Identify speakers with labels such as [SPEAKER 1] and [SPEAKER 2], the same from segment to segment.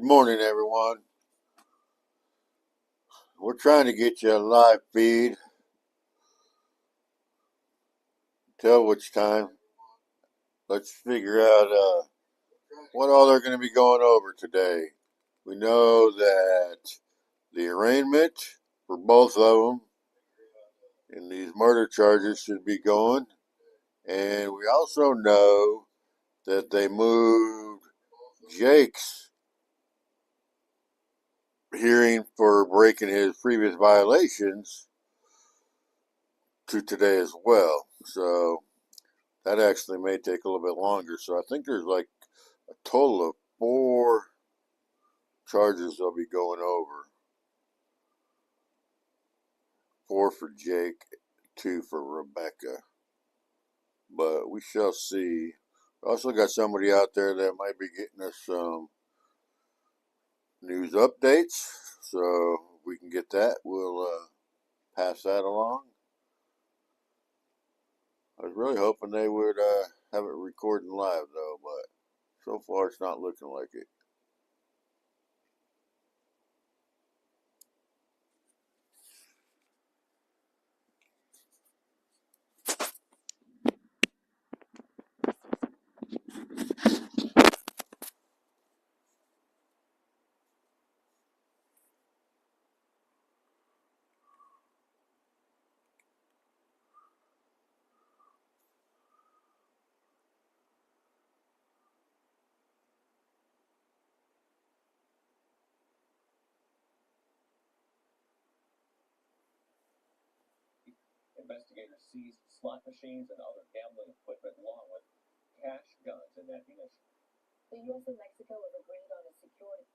[SPEAKER 1] Good morning, everyone. We're trying to get you a live feed. Till which time, let's figure out what all they're going to be going over today. We know that the arraignment for both of them in these murder charges should be going. And we also know that they moved Jake's hearing for breaking his previous violations to today as well. So that actually may take a little bit longer. So I think there's like a total of 4 charges they'll be going over. 4 for Jake, 2 for Rebecca. But we shall see. Also got somebody out there that might be getting us some news updates. So if we can get that, we'll pass that along. I was really hoping they would have it recording live though, but so far it's not looking like it.
[SPEAKER 2] Investigators seized slot machines and other gambling equipment along with cash, guns, and ammunition. The U.S. and Mexico have agreed on a security.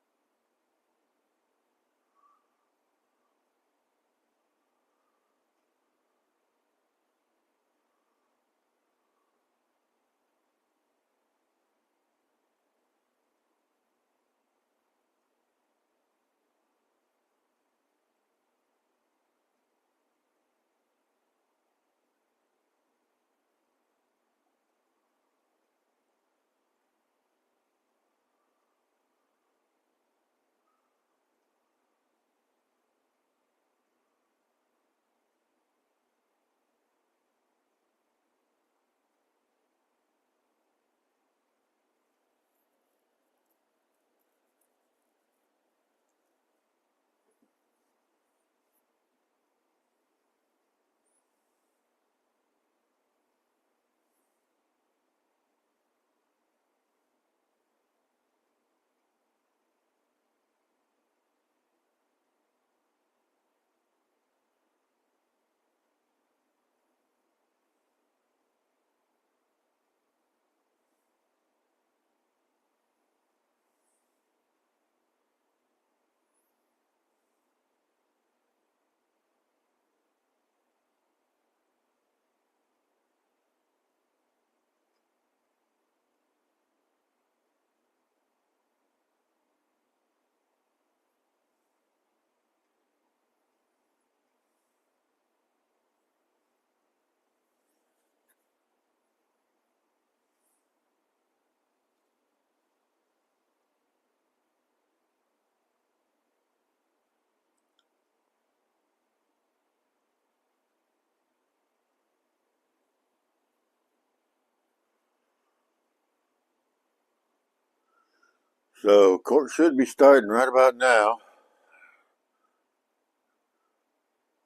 [SPEAKER 1] So court should be starting right about now,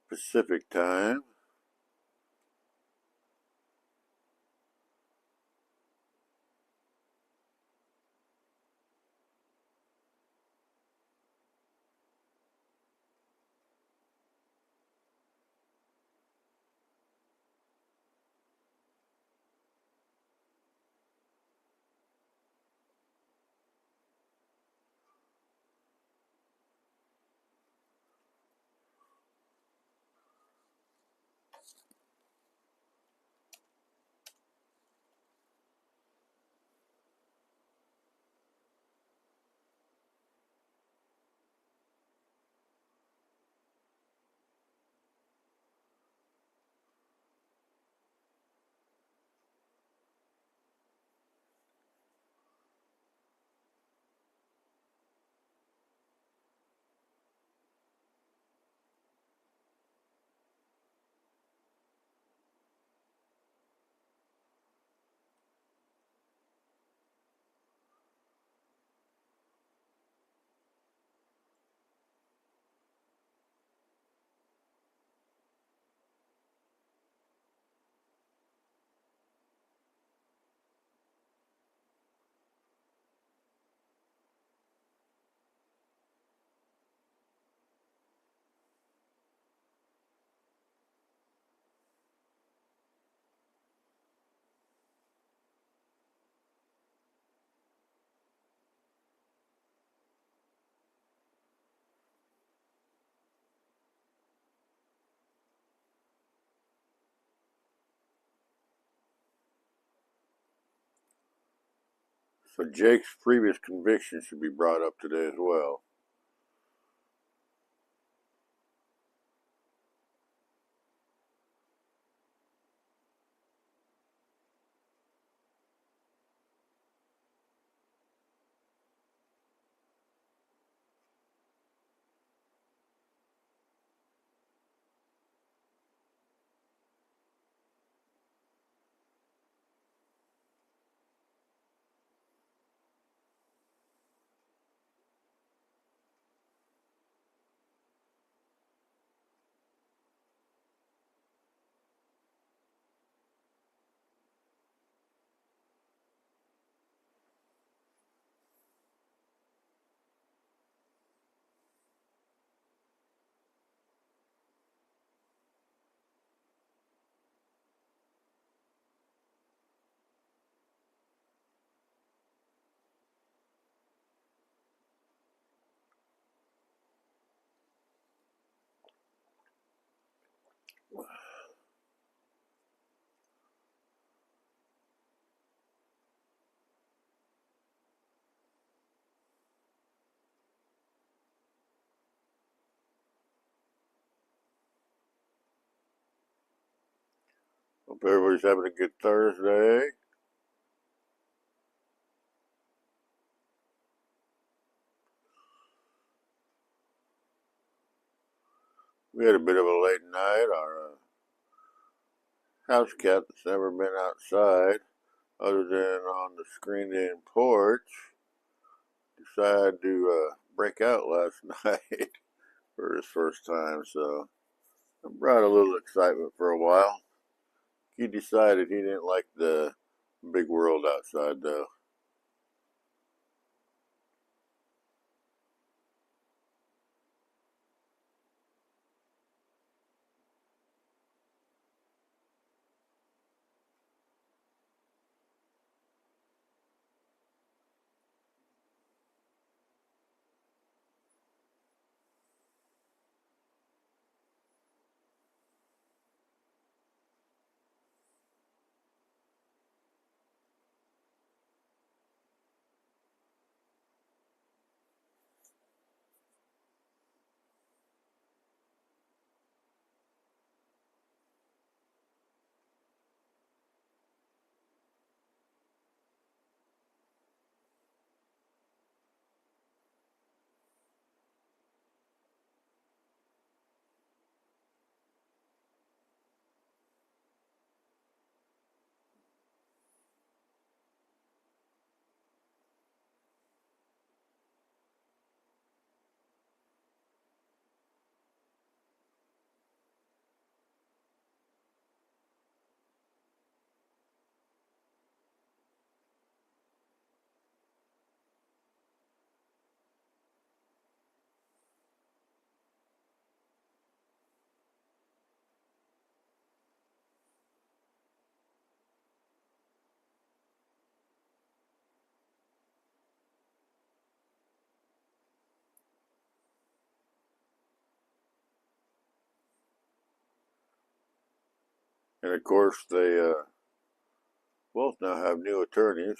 [SPEAKER 1] Pacific time. So Jake's previous conviction should be brought up today as well. Hope everybody's having a good Thursday. We had a bit of a late night. Our house cat that's never been outside other than on the screened-in porch decided to break out last night for his first time. So it brought a little excitement for a while. He decided he didn't like the big world outside, though. And of course, they both now have new attorneys.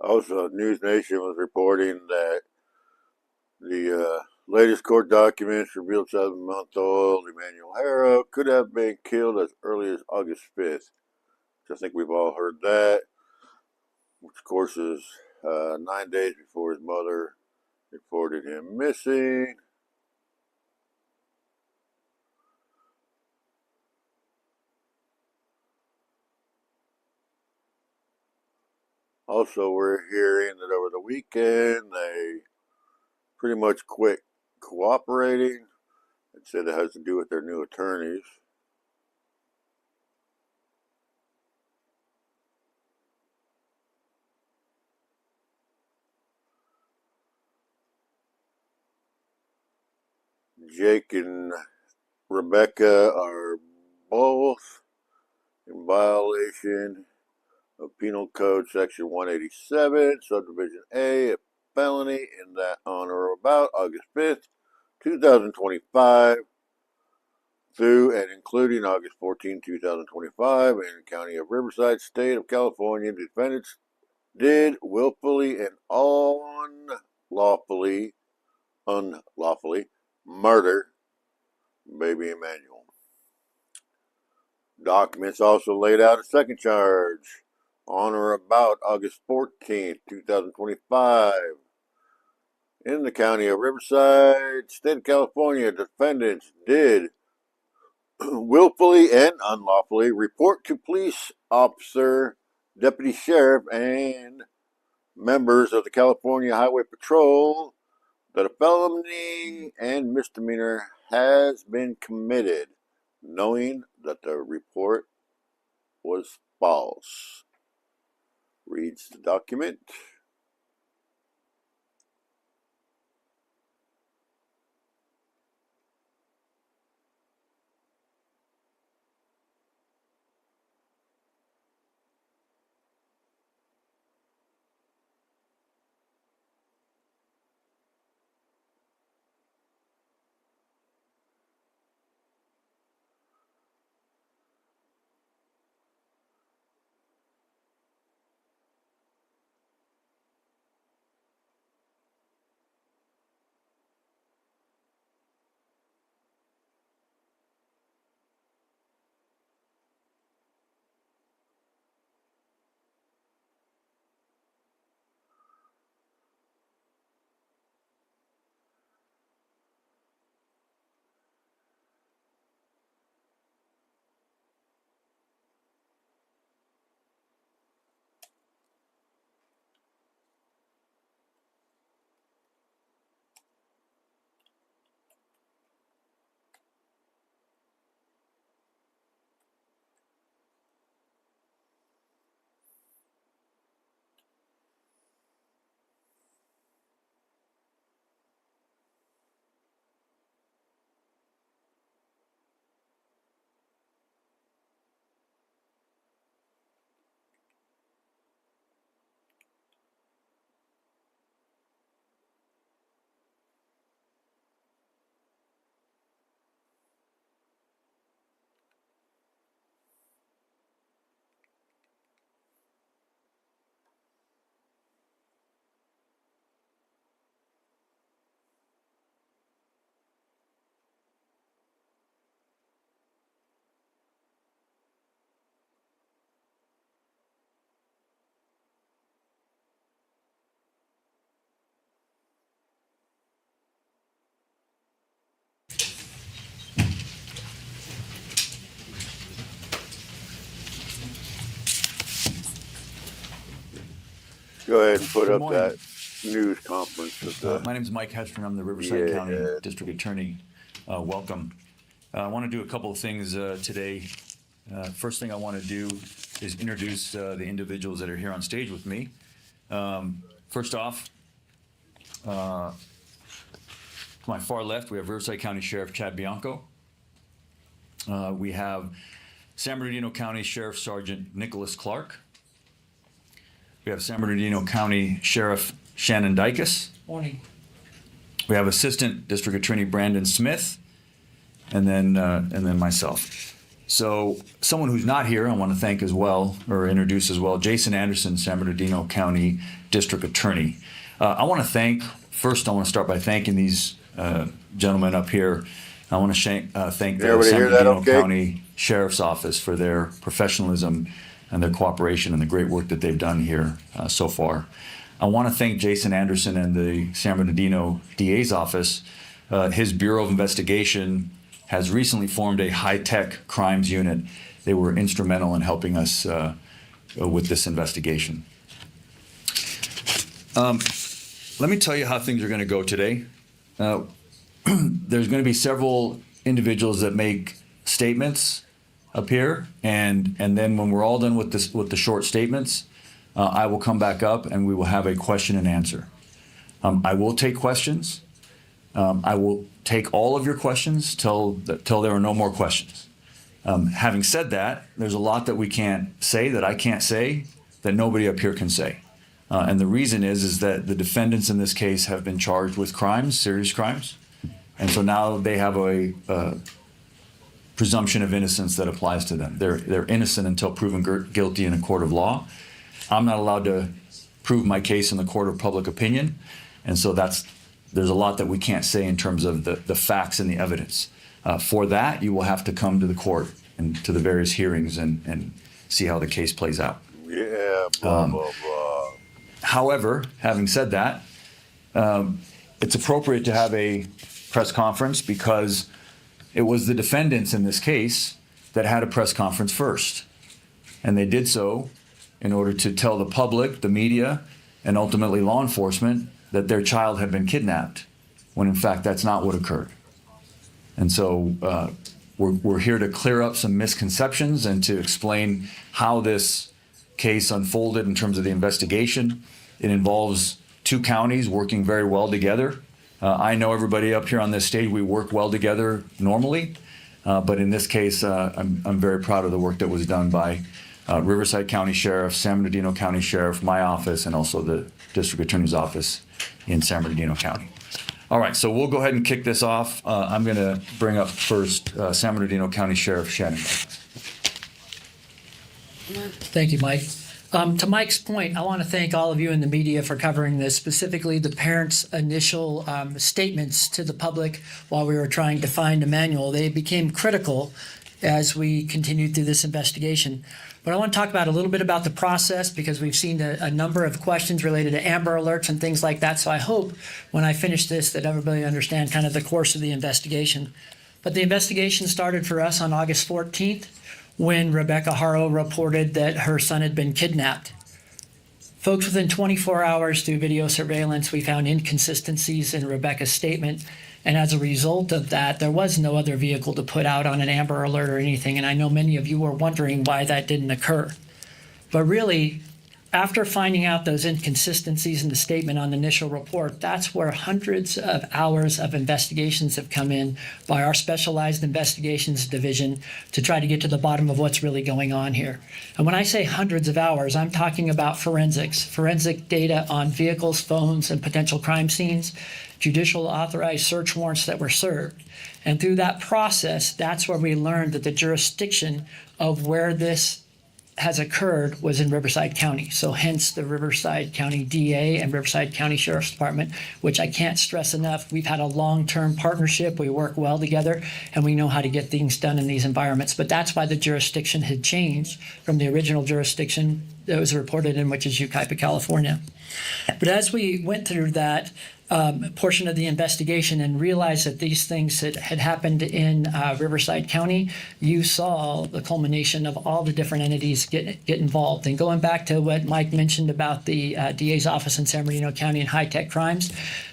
[SPEAKER 1] Also, News Nation was reporting that the latest court documents revealed 7-month-old Emmanuel Haro could have been killed as early as August 5th. Which I think we've all heard that, which of course is 9 days before his mother reported him missing. Also, we're hearing that over the weekend they pretty much quit cooperating and said it has to do with their new attorneys. Jake and Rebecca are both in violation of Penal Code Section 187, Subdivision A, a felony in that on or about August 5th, 2025, through and including August 14, 2025, in the County of Riverside, State of California, the defendants did willfully and unlawfully murder baby Emmanuel. Documents also laid out a second charge on or about August 14th, 2025. In the County of Riverside, State of California, defendants did willfully and unlawfully report to police officer, deputy sheriff, and members of the California Highway Patrol that a felony and misdemeanor has been committed, knowing that the report was false. Reads the document. Go ahead and put
[SPEAKER 3] Good
[SPEAKER 1] up
[SPEAKER 3] morning.
[SPEAKER 1] that news conference of the.
[SPEAKER 3] My name is Mike Hestron. I'm the Riverside
[SPEAKER 1] Yeah.
[SPEAKER 3] County District Attorney. Welcome. I want to do a couple of things today. First thing I want to do is introduce the individuals that are here on stage with me. First off, to my far left, we have Riverside County Sheriff Chad Bianco. We have San Bernardino County Sheriff Sergeant Nicholas Clark. We have San Bernardino County Sheriff Shannon Dykes.
[SPEAKER 4] Morning.
[SPEAKER 3] We have Assistant District Attorney Brandon Smith, and then myself. So someone who's not here, I want to thank as well, or introduce as well, Jason Anderson, San Bernardino County District Attorney. I want to start by thanking these gentlemen up here. I want to thank the San Bernardino County Sheriff's Office for their professionalism and their cooperation and the great work that they've done here so far. I want to thank Jason Anderson and the San Bernardino DA's office. His Bureau of Investigation has recently formed a high-tech crimes unit. They were instrumental in helping us with this investigation. Let me tell you how things are going to go today. There's going to be several individuals that make statements up here, and then when we're all done with the short statements, I will come back up and we will have a question and answer. I will take questions. I will take all of your questions till there are no more questions. Having said that, there's a lot that we can't say, that I can't say, that nobody up here can say. And the reason is that the defendants in this case have been charged with crimes, serious crimes. And so now they have a presumption of innocence that applies to them. They're innocent until proven guilty in a court of law. I'm not allowed to prove my case in the court of public opinion. And so there's a lot that we can't say in terms of the facts and the evidence. For that, you will have to come to the court and to the various hearings and see how the case plays out.
[SPEAKER 1] Yeah, blah, blah, blah.
[SPEAKER 3] However, having said that, it's appropriate to have a press conference because it was the defendants in this case that had a press conference first. And they did so in order to tell the public, the media, and ultimately law enforcement that their child had been kidnapped, when in fact that's not what occurred. And so we're here to clear up some misconceptions and to explain how this case unfolded in terms of the investigation. It involves two counties working very well together. I know everybody up here on this stage, we work well together normally, but in this case, I'm very proud of the work that was done by Riverside County Sheriff, San Bernardino County Sheriff, my office, and also the District Attorney's Office in San Bernardino County. All right, so we'll go ahead and kick this off. I'm going to bring up first San Bernardino County Sheriff Shannon.
[SPEAKER 4] Thank you, Mike. To Mike's point, I want to thank all of you in the media for covering this, specifically the parents' initial statements to the public while we were trying to find Emmanuel. They became critical as we continued through this investigation. But I want to talk about a little bit about the process because we've seen a number of questions related to Amber Alerts and things like that. So I hope when I finish this that everybody understands kind of the course of the investigation. But the investigation started for us on August 14th when Rebecca Haro reported that her son had been kidnapped. Folks, within 24 hours through video surveillance, we found inconsistencies in Rebecca's statement. And as a result of that, there was no other vehicle to put out on an Amber Alert or anything. And I know many of you were wondering why that didn't occur. But really, after finding out those inconsistencies in the statement on the initial report, that's where hundreds of hours of investigations have come in by our Specialized Investigations Division to try to get to the bottom of what's really going on here. And when I say hundreds of hours, I'm talking about forensic data on vehicles, phones, and potential crime scenes, judicial authorized search warrants that were served. And through that process, that's where we learned that the jurisdiction of where this has occurred was in Riverside County. So hence the Riverside County DA and Riverside County Sheriff's Department, which I can't stress enough. We've had a long-term partnership. We work well together, and we know how to get things done in these environments. But that's why the jurisdiction had changed from the original jurisdiction that was reported in, which is Yucaipa, California. But as we went through that portion of the investigation and realized that these things had happened in Riverside County, you saw the culmination of all the different entities get involved. And going back to what Mike mentioned about the DA's office in San Bernardino County and high-tech crimes,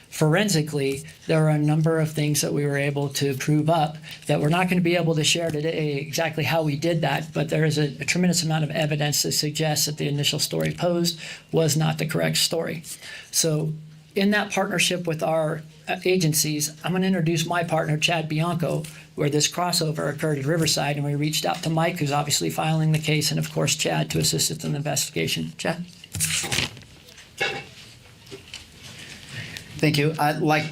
[SPEAKER 4] forensically, there are a number of things that we were able to prove up that we're not going to be able to share today exactly how we did that, but there is a tremendous amount of evidence that suggests that the initial story posed was not the correct story. So in that partnership with our agencies, I'm going to introduce my partner, Chad Bianco, where this crossover occurred at Riverside, and we reached out to Mike, who's obviously filing the case, and of course Chad to assist us in the investigation. Chad?
[SPEAKER 5] Thank you. Like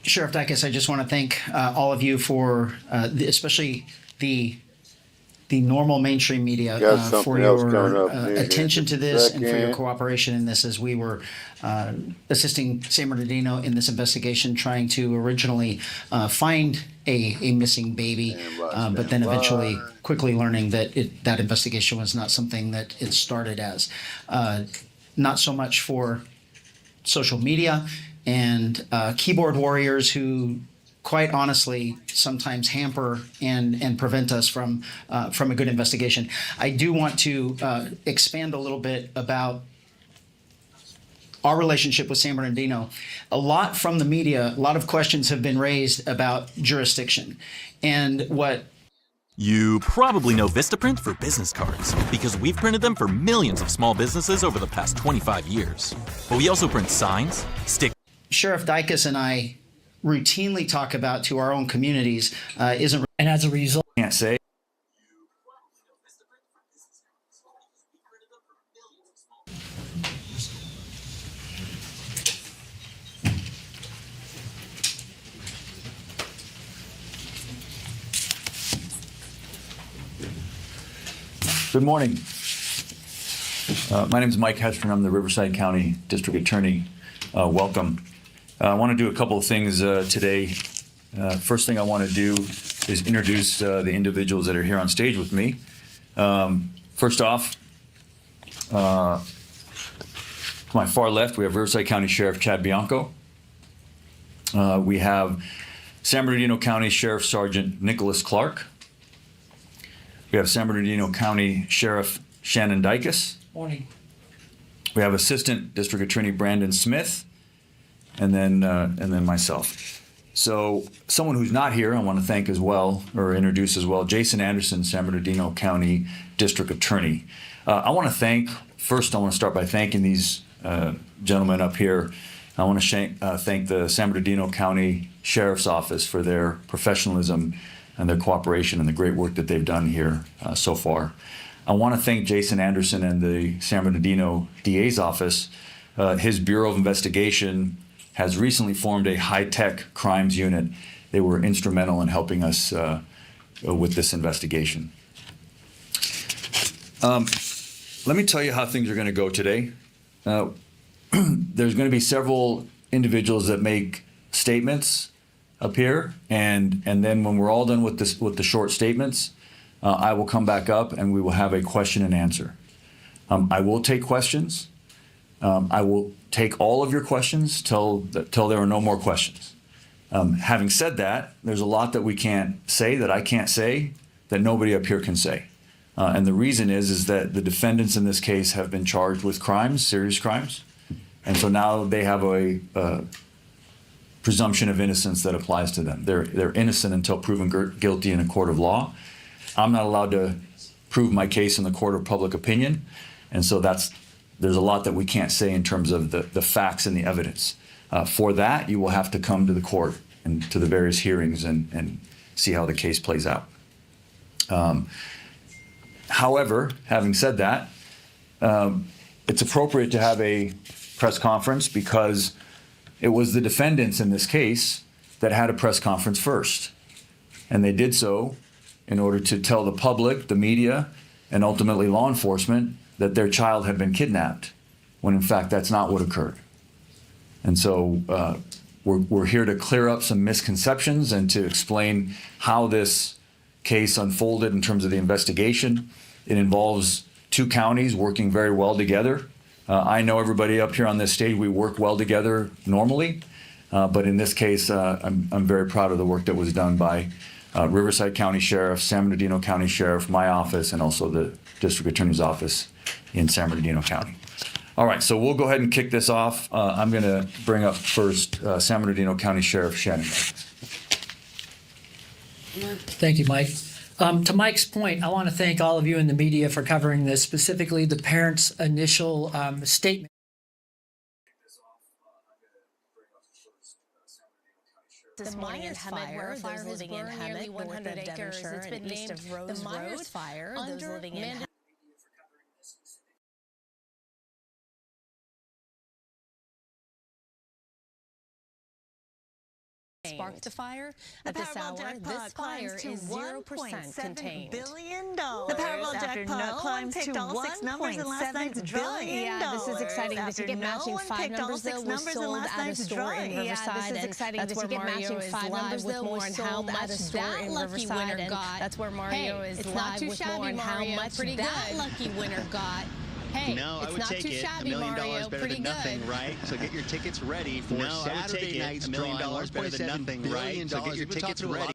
[SPEAKER 5] Sheriff Dicus, I just want to thank all of you for, especially the normal mainstream media for your attention to this and for your cooperation in this as we were assisting San Bernardino in this investigation, trying to originally find a missing baby, but then eventually quickly learning that that investigation was not something that it started as. Not so much for social media and keyboard warriors who quite honestly sometimes hamper and prevent us from a good investigation. I do want to expand a little bit about our relationship with San Bernardino. A lot from the media, a lot of questions have been raised about jurisdiction. And what
[SPEAKER 6] you probably know Vistaprint for business cards because we've printed them for millions of small businesses over the past 25 years. But we also print signs, stickers.
[SPEAKER 5] Sheriff Dicus and I routinely talk about to our own communities isn't.
[SPEAKER 3] And as a result, I can't say. Good morning. My name is Mike Hestron. I'm the Riverside County District Attorney. Welcome. I want to do a couple of things today. First thing I want to do is introduce the individuals that are here on stage with me. First off, to my far left, we have Riverside County Sheriff Chad Bianco. We have San Bernardino County Sheriff Sergeant Nicholas Clark. We have San Bernardino County Sheriff Shannon Dykes.
[SPEAKER 4] Morning.
[SPEAKER 3] We have Assistant District Attorney Brandon Smith, and then myself. So someone who's not here, I want to thank as well, or introduce as well, Jason Anderson, San Bernardino County District Attorney. I want to start by thanking these gentlemen up here. I want to thank the San Bernardino County Sheriff's Office for their professionalism and their cooperation and the great work that they've done here so far. I want to thank Jason Anderson and the San Bernardino DA's office. His Bureau of Investigation has recently formed a high-tech crimes unit. They were instrumental in helping us with this investigation. Let me tell you how things are going to go today. There's going to be several individuals that make statements up here, and then when we're all done with the short statements, I will come back up and we will have a question and answer. I will take questions. I will take all of your questions till there are no more questions. Having said that, there's a lot that we can't say, that I can't say, that nobody up here can say. And the reason is that the defendants in this case have been charged with crimes, serious crimes. And so now they have a presumption of innocence that applies to them. They're innocent until proven guilty in a court of law. I'm not allowed to prove my case in the court of public opinion. And so there's a lot that we can't say in terms of the facts and the evidence. For that, you will have to come to the court and to the various hearings and see how the case plays out. However, having said that, it's appropriate to have a press conference because it was the defendants in this case that had a press conference first. And they did so in order to tell the public, the media, and ultimately law enforcement that their child had been kidnapped, when in fact that's not what occurred. And so we're here to clear up some misconceptions and to explain how this case unfolded in terms of the investigation. It involves two counties working very well together. I know everybody up here on this stage, we work well together normally, but in this case, I'm very proud of the work that was done by Riverside County Sheriff, San Bernardino County Sheriff, my office, and also the District Attorney's Office in San Bernardino County. All right, so we'll go ahead and kick this off. I'm going to bring up first San Bernardino County Sheriff Shannon.
[SPEAKER 4] Thank you, Mike. To Mike's point, I want to thank all of you in the media for covering this, specifically the parents' initial statement.
[SPEAKER 7] The Myers Fire, those living in Hemet, north of Devonshire, and east of Rose Road. Fire, those living in sparked the fire. At this hour, this fire is 0% contained.
[SPEAKER 8] The Powerball jackpot climbs to all 6 numbers in last night's drawing.
[SPEAKER 7] Yeah, this is exciting that you get matching 5 numbers though was sold at a store in Riverside.
[SPEAKER 8] Yeah, this is exciting that you get matching 5 numbers though was sold at a store in Riverside. And
[SPEAKER 7] that's where Mario is live with more on how much that lucky winner got. Hey,
[SPEAKER 9] no,
[SPEAKER 7] it's
[SPEAKER 9] I would
[SPEAKER 7] not
[SPEAKER 9] take
[SPEAKER 7] too
[SPEAKER 9] it.
[SPEAKER 7] shabby,
[SPEAKER 9] $1 million
[SPEAKER 7] Mario.
[SPEAKER 9] better
[SPEAKER 7] Pretty
[SPEAKER 9] than nothing,
[SPEAKER 7] good.
[SPEAKER 9] right? So get your tickets ready for Saturday night's
[SPEAKER 10] $1 million
[SPEAKER 9] better than nothing, right? So get your tickets ready.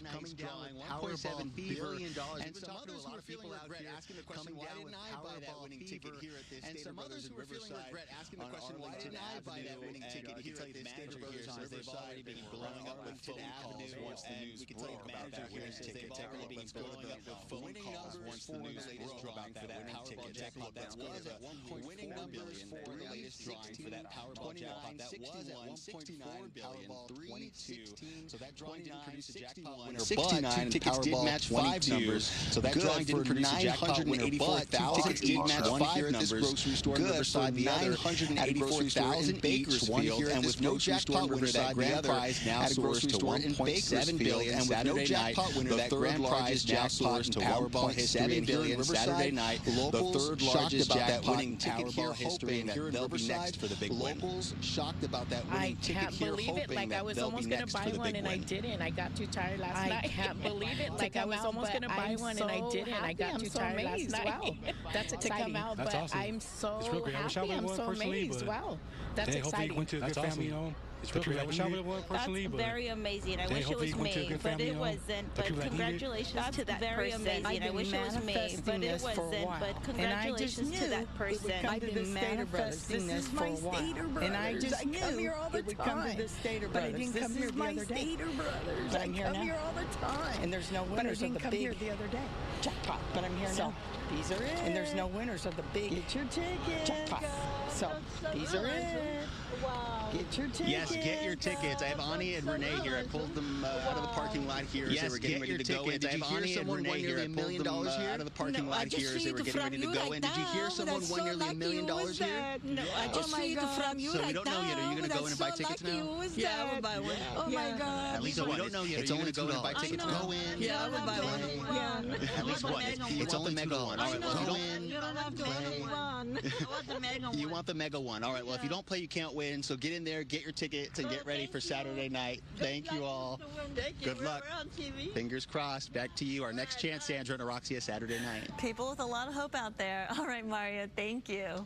[SPEAKER 10] Coming down with $1.7 billion. And some others who are feeling regret asking the question, why didn't I buy that winning ticket here at this Stater Brothers in Riverside? Asking the question, why didn't I buy that winning ticket here at this Stater Brothers in Riverside? They've already been blowing up with phone calls once the news broke about that winning ticket. They've already been blowing up with phone calls once the news broke about that winning ticket jackpot. That was at winning numbers for the latest drawing for that Powerball jackpot. That was at 1.4 billion, 316. So that drawing didn't produce a jackpot winner 69 tickets did match 5 numbers. So that drawing didn't produce a jackpot winner, but 2 tickets did match 5 numbers. Grocery store in Riverside, the other at a grocery store in Bakersfield, and with no jackpot winner, that grand prize now soars to $1.7 billion. And with no jackpot winner, that grand prize now soars to $1.7 billion. Saturday night, the third largest jackpot winning ticket here, hoping that they'll be next for the big win. Locals shocked about that winning ticket here, hoping that they'll be next for the big win.
[SPEAKER 11] I didn't. I got too tired last night.
[SPEAKER 10] I can't
[SPEAKER 11] believe it. Like I was almost going to buy one and I didn't. I got too tired last night. Wow. That's exciting. To come out,
[SPEAKER 12] that's
[SPEAKER 11] but
[SPEAKER 12] awesome.
[SPEAKER 11] I'm so
[SPEAKER 12] it's real great.
[SPEAKER 11] happy.
[SPEAKER 12] I wish I
[SPEAKER 11] I'm so amazed. Wow. That's exciting.
[SPEAKER 12] Hopefully you went to a good family home. It's real great. I wish I would have won personally.
[SPEAKER 13] That's very amazing. I wish it was me, but it wasn't. But congratulations to that person. I wish it was me, but it wasn't. But congratulations to that person.
[SPEAKER 11] I've been manifesting this for a while. And I just knew it would come to this Stater Brothers. But I didn't come here the other day. But I'm here now. Here all the time. And there's no winners of the big. But I didn't come here the other day. Jackpot. But I'm here now. These are it. And there's no winners of the big. Get your tickets. Jackpot. So these are it. Wow. Get your tickets.
[SPEAKER 10] Yes, get your tickets. I have Ani and Renee here. I pulled them out of the parking lot here as they were getting ready to go in. Did you hear someone won nearly $1 million here? Out of the parking lot here as they were getting ready to go in. Did you hear someone won nearly $1 million here?
[SPEAKER 13] No, I just read it from you.
[SPEAKER 10] So we don't know yet. Are you going to go in and buy tickets now?
[SPEAKER 13] Yeah, I would buy one. Oh my God.
[SPEAKER 10] At least we don't know yet. It's only $2. Buy tickets. Go in.
[SPEAKER 13] Yeah, I would buy one.
[SPEAKER 10] At least one. It's only $1. All right. Well, if you don't win,
[SPEAKER 13] you don't have to play. I want the mega one.
[SPEAKER 10] You want the mega one. All right. Well, if you don't play, you can't win. So get in there, get your tickets, and get ready for Saturday night. Thank you all. Good luck. Fingers crossed. Back to you. Our next chance, Sandra and Araxia, Saturday night.
[SPEAKER 14] People with a lot of hope out there. All right, Mario, thank you.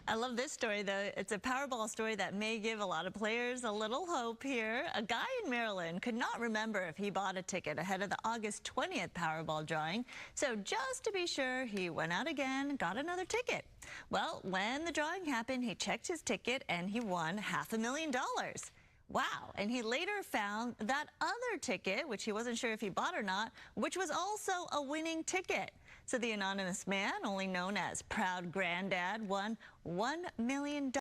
[SPEAKER 14] I love this story, though. It's a Powerball story that may give a lot of players a little hope here. A guy in Maryland could not remember if he bought a ticket ahead of the August 20th Powerball drawing. So just to be sure, he went out again and got another ticket. Well, when the drawing happened, he checked his ticket and he won $500,000. Wow. And he later found that other ticket, which he wasn't sure if he bought or not, which was also a winning ticket. So the anonymous man, only known as Proud Granddad, won $1 million.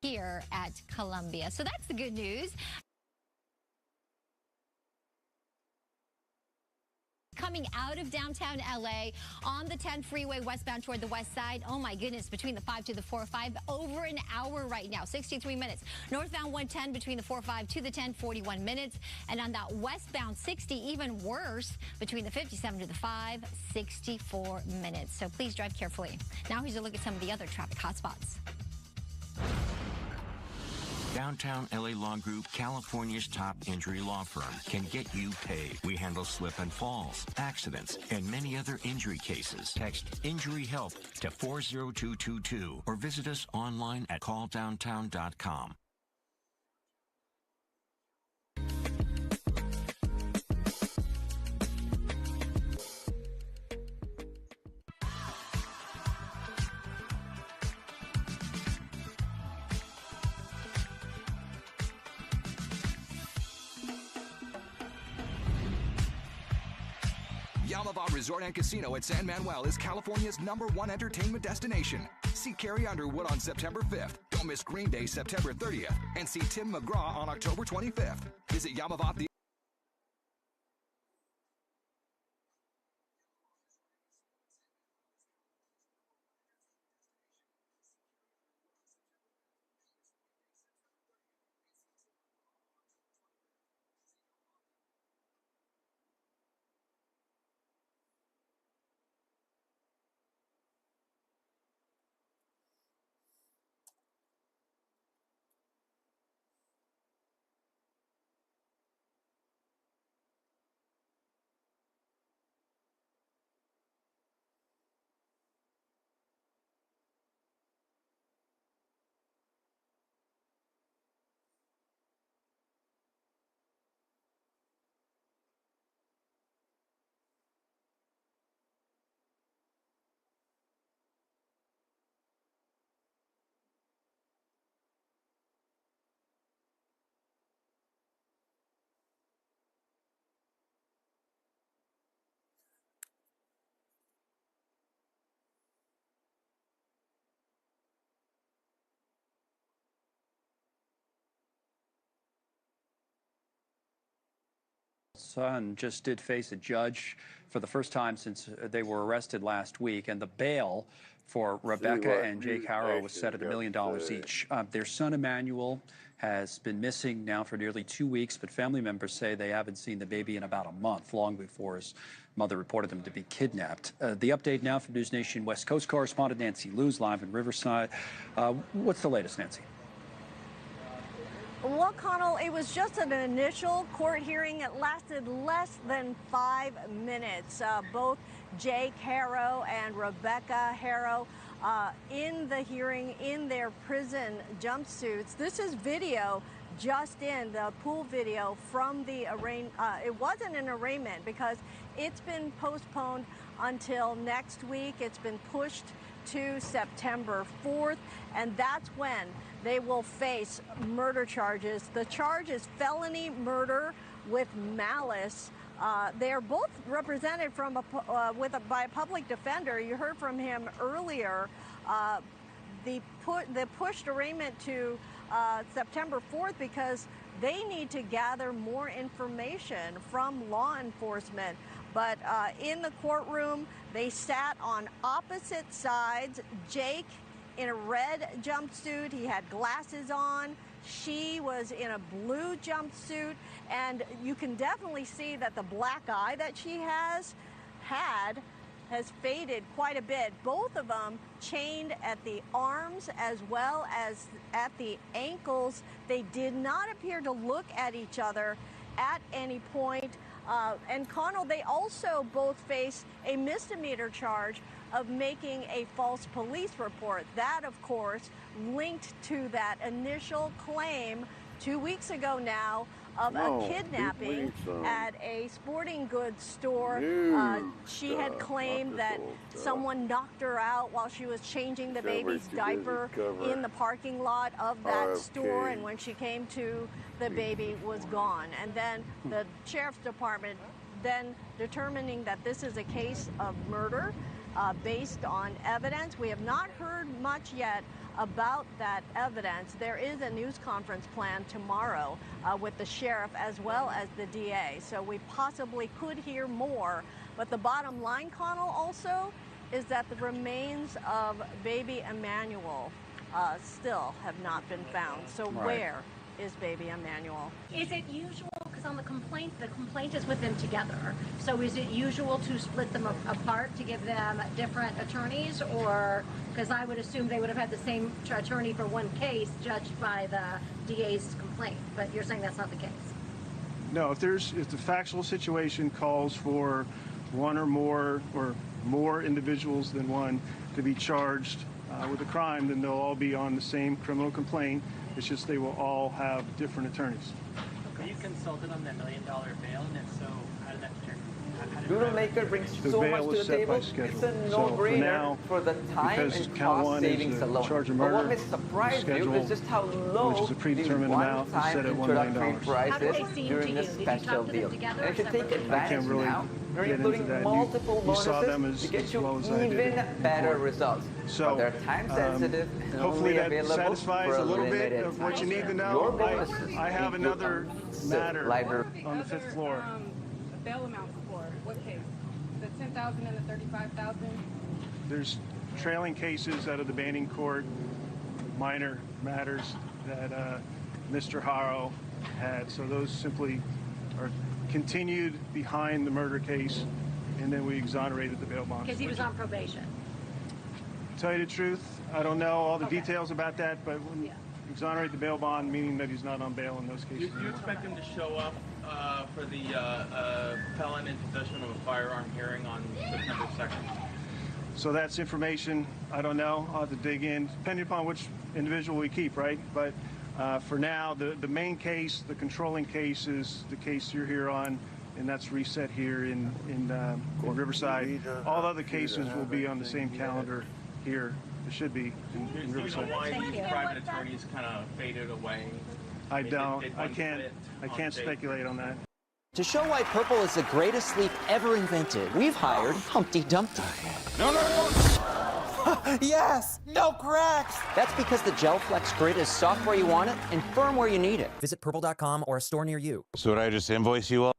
[SPEAKER 15] Here at Columbia. So that's the good news. Coming out of downtown LA on the 10 freeway westbound toward the west side. Oh my goodness, between the 5 to the 405, over an hour right now, 63 minutes. Northbound 110 between the 405 to the 10, 41 minutes. And on that westbound 60, even worse, between the 57 to the 5, 64 minutes. So please drive carefully. Now here's a look at some of the other traffic hotspots.
[SPEAKER 16] Downtown LA Law Group, California's top injury law firm, can get you paid. We handle slip and falls, accidents, and many other injury cases. Text Injury Help to 40222 or visit us online at calldowntown.com.
[SPEAKER 17] Yamava Resort and Casino at San Manuel is California's #1 entertainment destination. See Carrie Underwood on September 5th. Don't miss Green Day September 30th. And see Tim McGraw on October 25th. Visit Yamava.
[SPEAKER 18] son just did face a judge for the first time since they were arrested last week, and the bail for Rebecca and Jake Haro was set at $1 million each. Their son Emmanuel has been missing now for nearly 2 weeks, but family members say they haven't seen the baby in about a month, long before his mother reported him to be kidnapped. The update now from News Nation West Coast correspondent Nancy Lewis live in Riverside. What's the latest, Nancy?
[SPEAKER 19] Well, Connell, it was just an initial court hearing. It lasted less than 5 minutes. Both Jake Haro and Rebecca Haro in the hearing in their prison jumpsuits. This is video just in, the pool video from the arraignment. It wasn't an arraignment because it's been postponed until next week. It's been pushed to September 4th, and that's when they will face murder charges. The charge is felony murder with malice. They are both represented from by a public defender. You heard from him earlier. The pushed arraignment to September 4th because they need to gather more information from law enforcement. But in the courtroom, they sat on opposite sides. Jake in a red jumpsuit, he had glasses on. She was in a blue jumpsuit, and you can definitely see that the black eye that she has faded quite a bit. Both of them chained at the arms as well as at the ankles. They did not appear to look at each other at any point. And Connell, they also both face a misdemeanor charge of making a false police report. That, of course, linked to that initial claim 2 weeks ago now of a kidnapping at a sporting goods store. She had claimed that someone knocked her out while she was changing the baby's diaper in the parking lot of that store, and when she came to, the baby was gone. And then the sheriff's department then determining that this is a case of murder based on evidence. We have not heard much yet about that evidence. There is a news conference planned tomorrow with the sheriff as well as the DA, so we possibly could hear more. But the bottom line, Connell, also is that the remains of baby Emmanuel still have not been found. So where is baby Emmanuel?
[SPEAKER 20] Is it usual, because on the complaint is with them together, so is it usual to split them apart to give them different attorneys, or, because I would assume they would have had the same attorney for one case judged by the DA's complaint, but you're saying that's not the case?
[SPEAKER 21] No, if the factual situation calls for one or more individuals than one to be charged with a crime, then they'll all be on the same criminal complaint. It's just they will all have different attorneys.
[SPEAKER 22] Were you consulted on that $1 million bail, and if so, how did that turn?
[SPEAKER 23] Boodlemaker brings so much to the table. It's a no-brainer for the time and cost savings alone. But what may surprise you is just how low the one-time introductory price is during this special deal. And if you take advantage now, they're including multiple bonuses to get you even better results.
[SPEAKER 21] So,
[SPEAKER 23] they're time sensitive and
[SPEAKER 21] hopefully
[SPEAKER 23] only
[SPEAKER 21] that
[SPEAKER 23] available
[SPEAKER 21] satisfies
[SPEAKER 23] for
[SPEAKER 21] a little bit
[SPEAKER 23] limited
[SPEAKER 21] of what you need to
[SPEAKER 23] time.
[SPEAKER 21] know.
[SPEAKER 23] Your bonuses
[SPEAKER 21] I have another matter
[SPEAKER 23] library
[SPEAKER 21] on the 5th floor.
[SPEAKER 24] Bail amount for what case? The 10,000 and the 35,000.
[SPEAKER 21] There's trailing cases out of the banning court, minor matters that Mr. Haro had. So those simply are continued behind the murder case, and then we exonerated the bail bond.
[SPEAKER 20] Because he was on probation.
[SPEAKER 21] To tell you the truth, I don't know all the details about that, but when exonerate the bail bond, meaning that he's not on bail in those cases.
[SPEAKER 25] Do you expect him to show up for the felon in possession of a firearm hearing on September 2nd?
[SPEAKER 21] So that's information I don't know. I'll have to dig in, depending upon which individual we keep, right? But for now, the main case, the controlling case, is the case you're here on, and that's reset here in Riverside. All other cases will be on the same calendar here. It should be in Riverside.
[SPEAKER 25] Do you know why these private attorneys kind of faded away?
[SPEAKER 21] I don't. I can't speculate on that.
[SPEAKER 26] To show why purple is the greatest sleep ever invented, we've hired Humpty Dumpty. No! Yes! No cracks! That's because the Gel Flex Grid is soft where you want it and firm where you need it. Visit purple.com or a store near you.
[SPEAKER 27] So would I just invoice you all?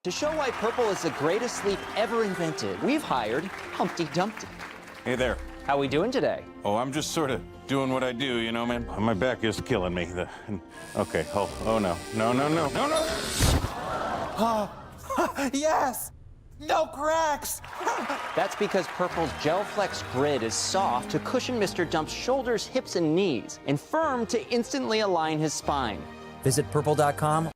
[SPEAKER 26] To show why purple is the greatest sleep ever invented, we've hired Humpty Dumpty.
[SPEAKER 1] Hey there.
[SPEAKER 26] How we doing today?
[SPEAKER 1] Oh, I'm just sort of doing what I do, you know, man. My back is killing me. Okay, oh no.
[SPEAKER 26] Yes! No cracks! That's because Purple's Gel Flex Grid is soft to cushion Mr. Dump's shoulders, hips, and knees, and firm to instantly align his spine. Visit purple.com.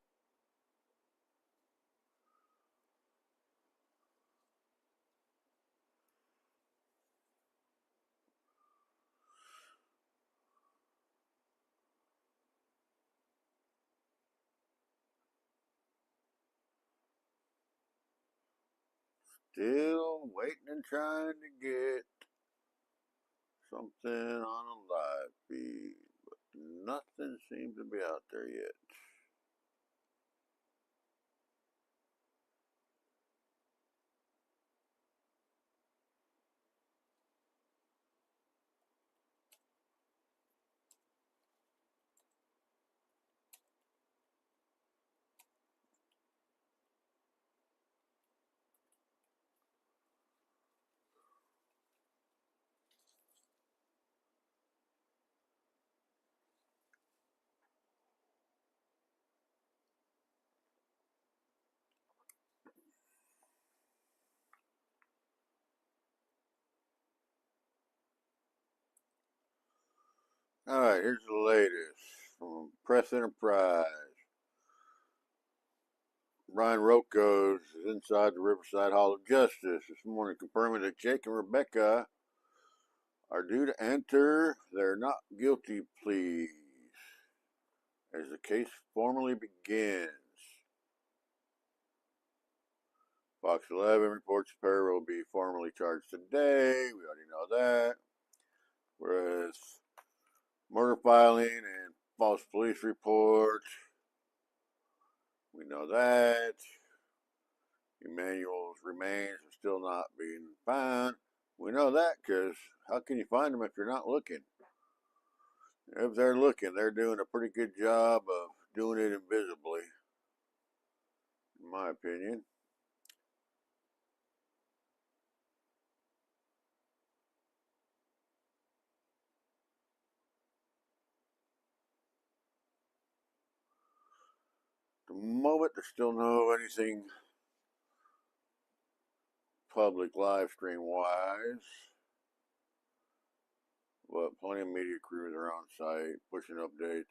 [SPEAKER 2] Still waiting and trying to get something on a live feed, but nothing seems to be out there yet. All right, here's the latest from Press Enterprise. Brian Rocco is inside the Riverside Hall of Justice this morning, confirming that Jake and Rebecca are due to enter their not guilty pleas as the case formally begins. Fox 11 reports the pair will be formally charged today. We already know that. Whereas murder filing and false police report, we know that. Emmanuel's remains are still not being found. We know that because how can you find them if you're not looking? If they're looking, they're doing a pretty good job of doing it invisibly, in my opinion. At the moment, there's still no anything public live stream wise, but plenty of media crews are on site pushing updates.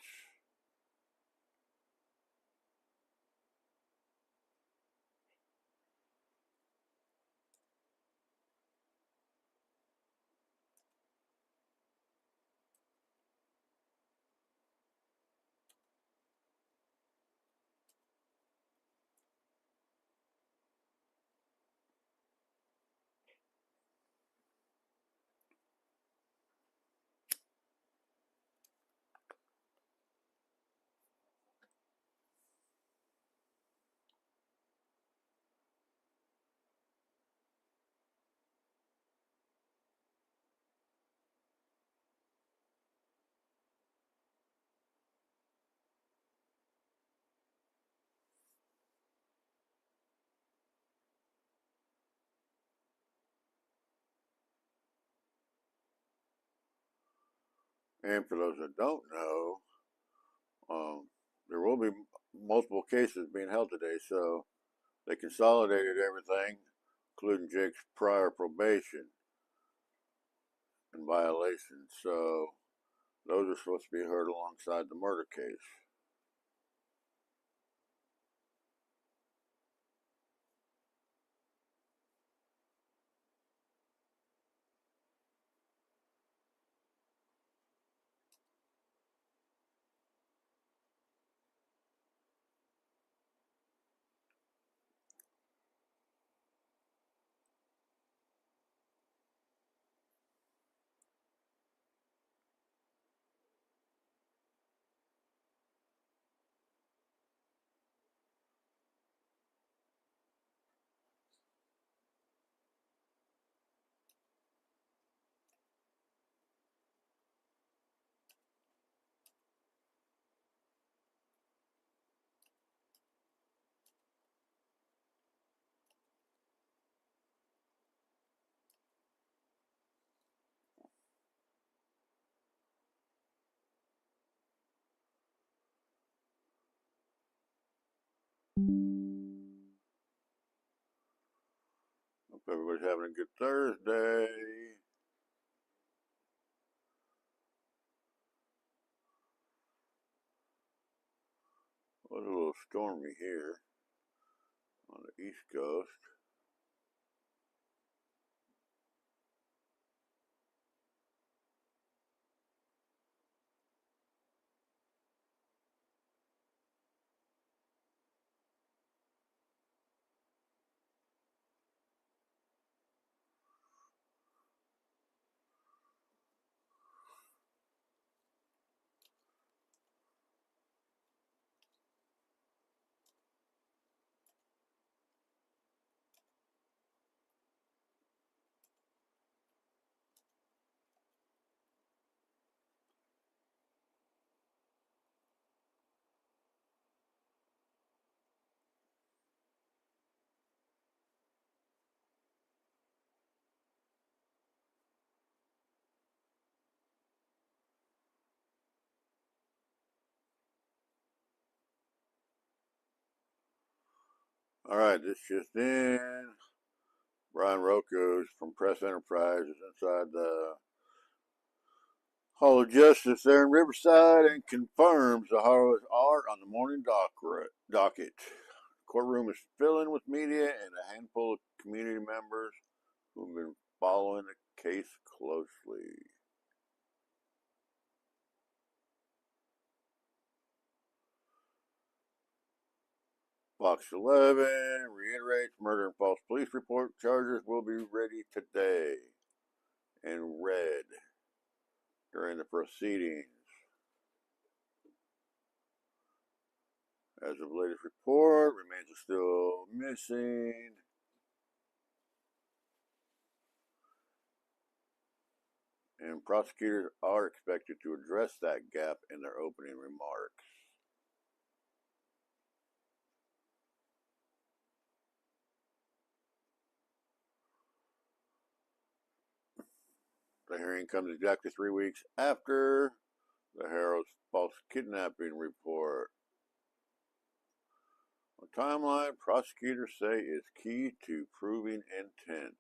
[SPEAKER 2] And for those that don't know, there will be multiple cases being held today, so they consolidated everything, including Jake's prior probation and violations. So those are supposed to be heard alongside the murder case. everybody's having a good Thursday. Well, it's a little stormy here on the East Coast. All right, this just in. Brian Rocco's from Press Enterprise is inside the Hall of Justice there in Riverside and confirms the Haros are on the morning docket. Courtroom is filling with media and a handful of community members who've been following the case closely. Fox 11 reiterates murder and false police report charges will be ready today and read during the proceedings. As of latest report, remains still missing. And prosecutors are expected to address that gap in their opening remarks. The hearing comes exactly 3 weeks after the Haro's false kidnapping report. A timeline prosecutors say is key to proving intent.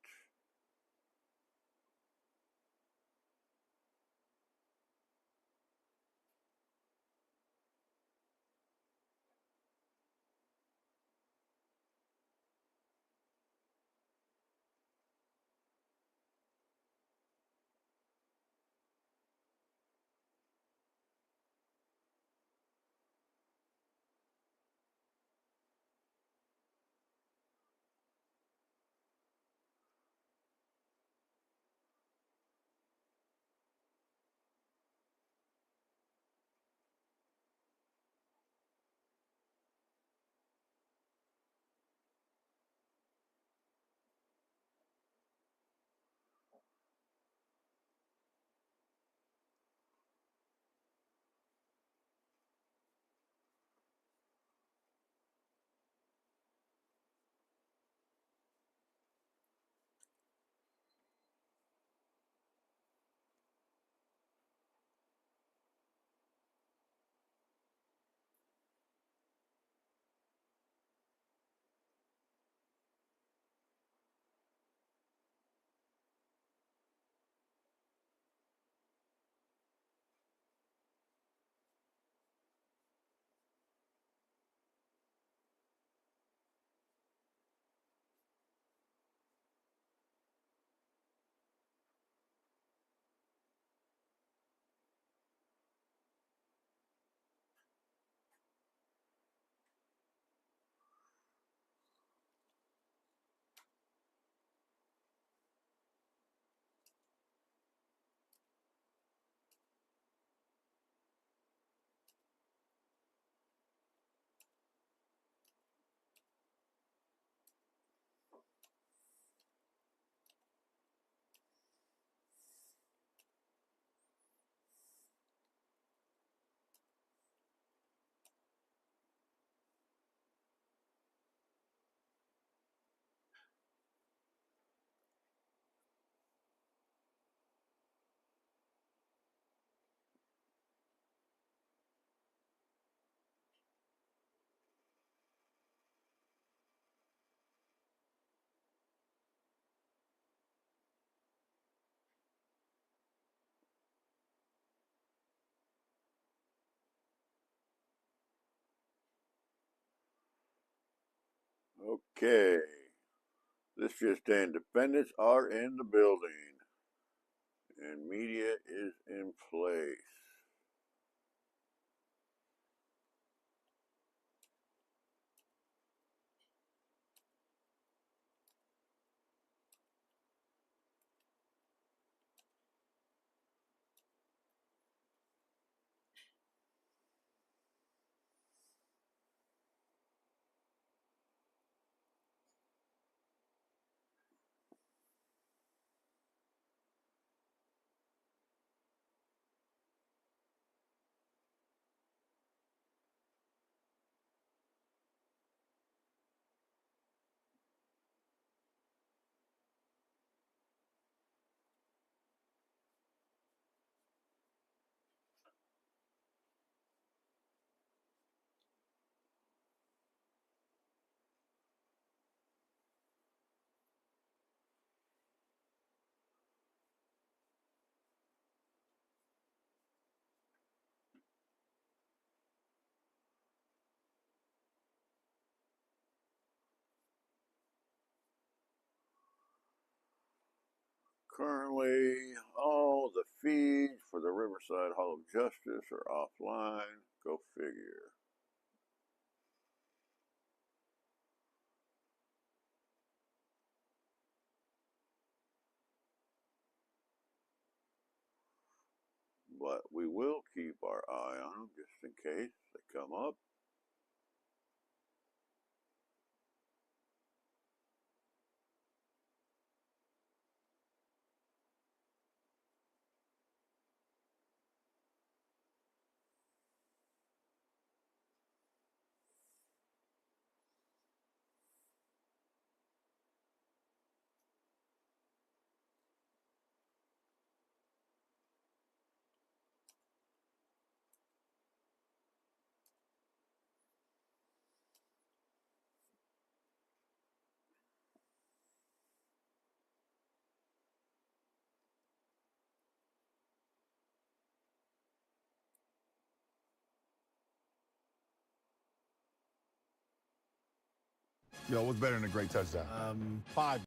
[SPEAKER 2] Okay. This just in, defendants are in the building and media is in place. Currently, all the feeds for the Riverside Hall of Justice are offline. Go figure. But we will keep our eye on them just in case they come up.
[SPEAKER 3] Yo, what's better than a great touchdown? 5.